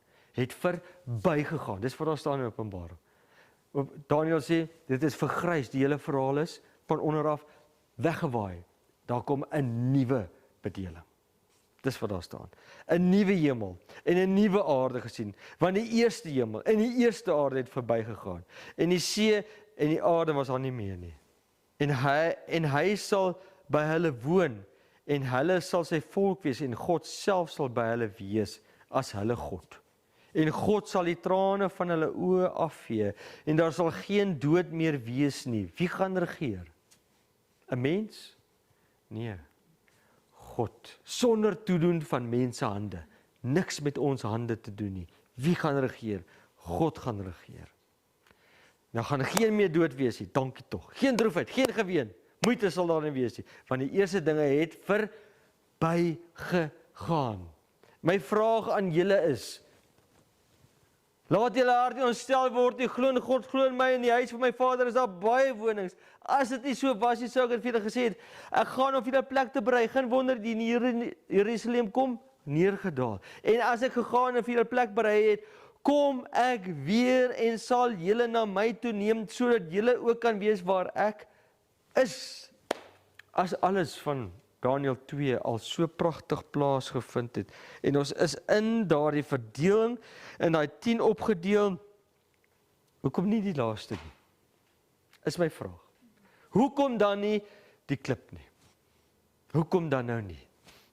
Dis wat daar staan in Openbaring. Daniël sê, dit is vergrys, die hele verhaal is van onderaf weggewaai. Daar kom 'n nuwe bedeling. Dis wat daar staan. 'n nuwe hemel en 'n nuwe aarde gesien, want die eerste hemel en die eerste aarde het verbygegaan. En die see en die aarde was daar nie meer nie. En hy sal by hulle woon, en hulle sal sy volk wees, en God self sal by hulle wees as hulle God. En God sal die trane van hulle oë afvee, en daar sal geen dood meer wees nie. Wie gaan regeer? 'n Mens? Nee. God, sonder toedoen van mensehande. Niks met ons hande te doen nie. Wie gaan regeer? God gaan regeer. Nou gaan geen meer dood wees nie, dankie tog. Geen droefheid, geen geween. Moeite sal daar nie wees nie, want die eerste dinge het verbygegaan. My vraag aan julle is, laat julle hart nie ontstel word nie, glo in God, glo in my, in die huis van my Vader is daar baie wonings. As dit nie so was nie, sou ek het vir julle gesê het, ek gaan om vir julle plek te berei, geen wonder die in Jerusalem kom, neergedaal. En as ek gegaan en vir julle plek berei het, kom ek weer en sal julle na my toe neem, sodat julle ook kan wees waar ek is. As alles van Daniël 2 al so pragtig plaasgevind het, en ons is in daardie verdeling, in daai 10 opgedeel, hoekom nie die laaste nie? Is my vraag. Hoekom dan nie die klip nie? Hoekom dan nou nie?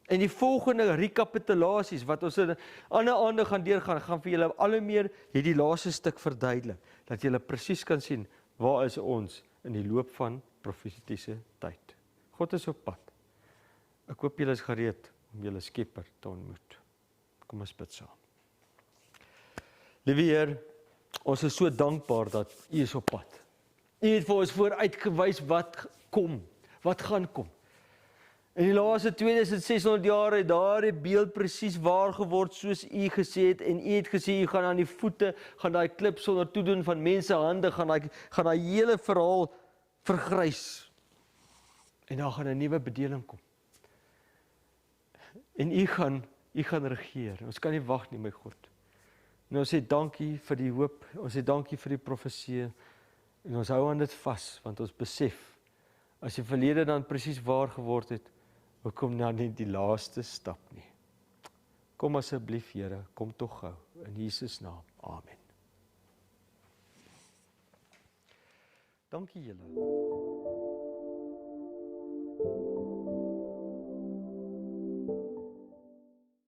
En die volgende rekapitulasies wat ons in ander aande gaan deurgaan, gaan vir julle al hoe meer hierdie laaste stuk verduidelik, dat julle presies kan sien waar is ons in die loop van profetiese tyd. God is op pad. Ek hoop julle is gereed om julle Skepper te ontmoet. Kom ons bid saam. Liewe Heer, ons is so dankbaar dat U is op pad. U het vir ons vooruitgewys wat kom, wat gaan kom. In die laaste 2600 jaar het daardie beeld presies waar geword soos U gesê het, en U het gesê U gaan aan die voete, gaan daai klip sonder toedoen van mense hande, gaan daai hele verhaal vergrys. En daar gaan 'n nuwe bedeling kom. En U gaan regeer. Ons kan nie wag nie, my God. En ons sê dankie vir die hoop, ons sê dankie vir die profeseë, en ons hou aan dit vas, want ons besef, as die verlede dan presies waar geword het, hoekom nou nie die laaste stap nie. Kom asseblief, Here, kom tog gou, in Jesus naam, amen. Dankie julle.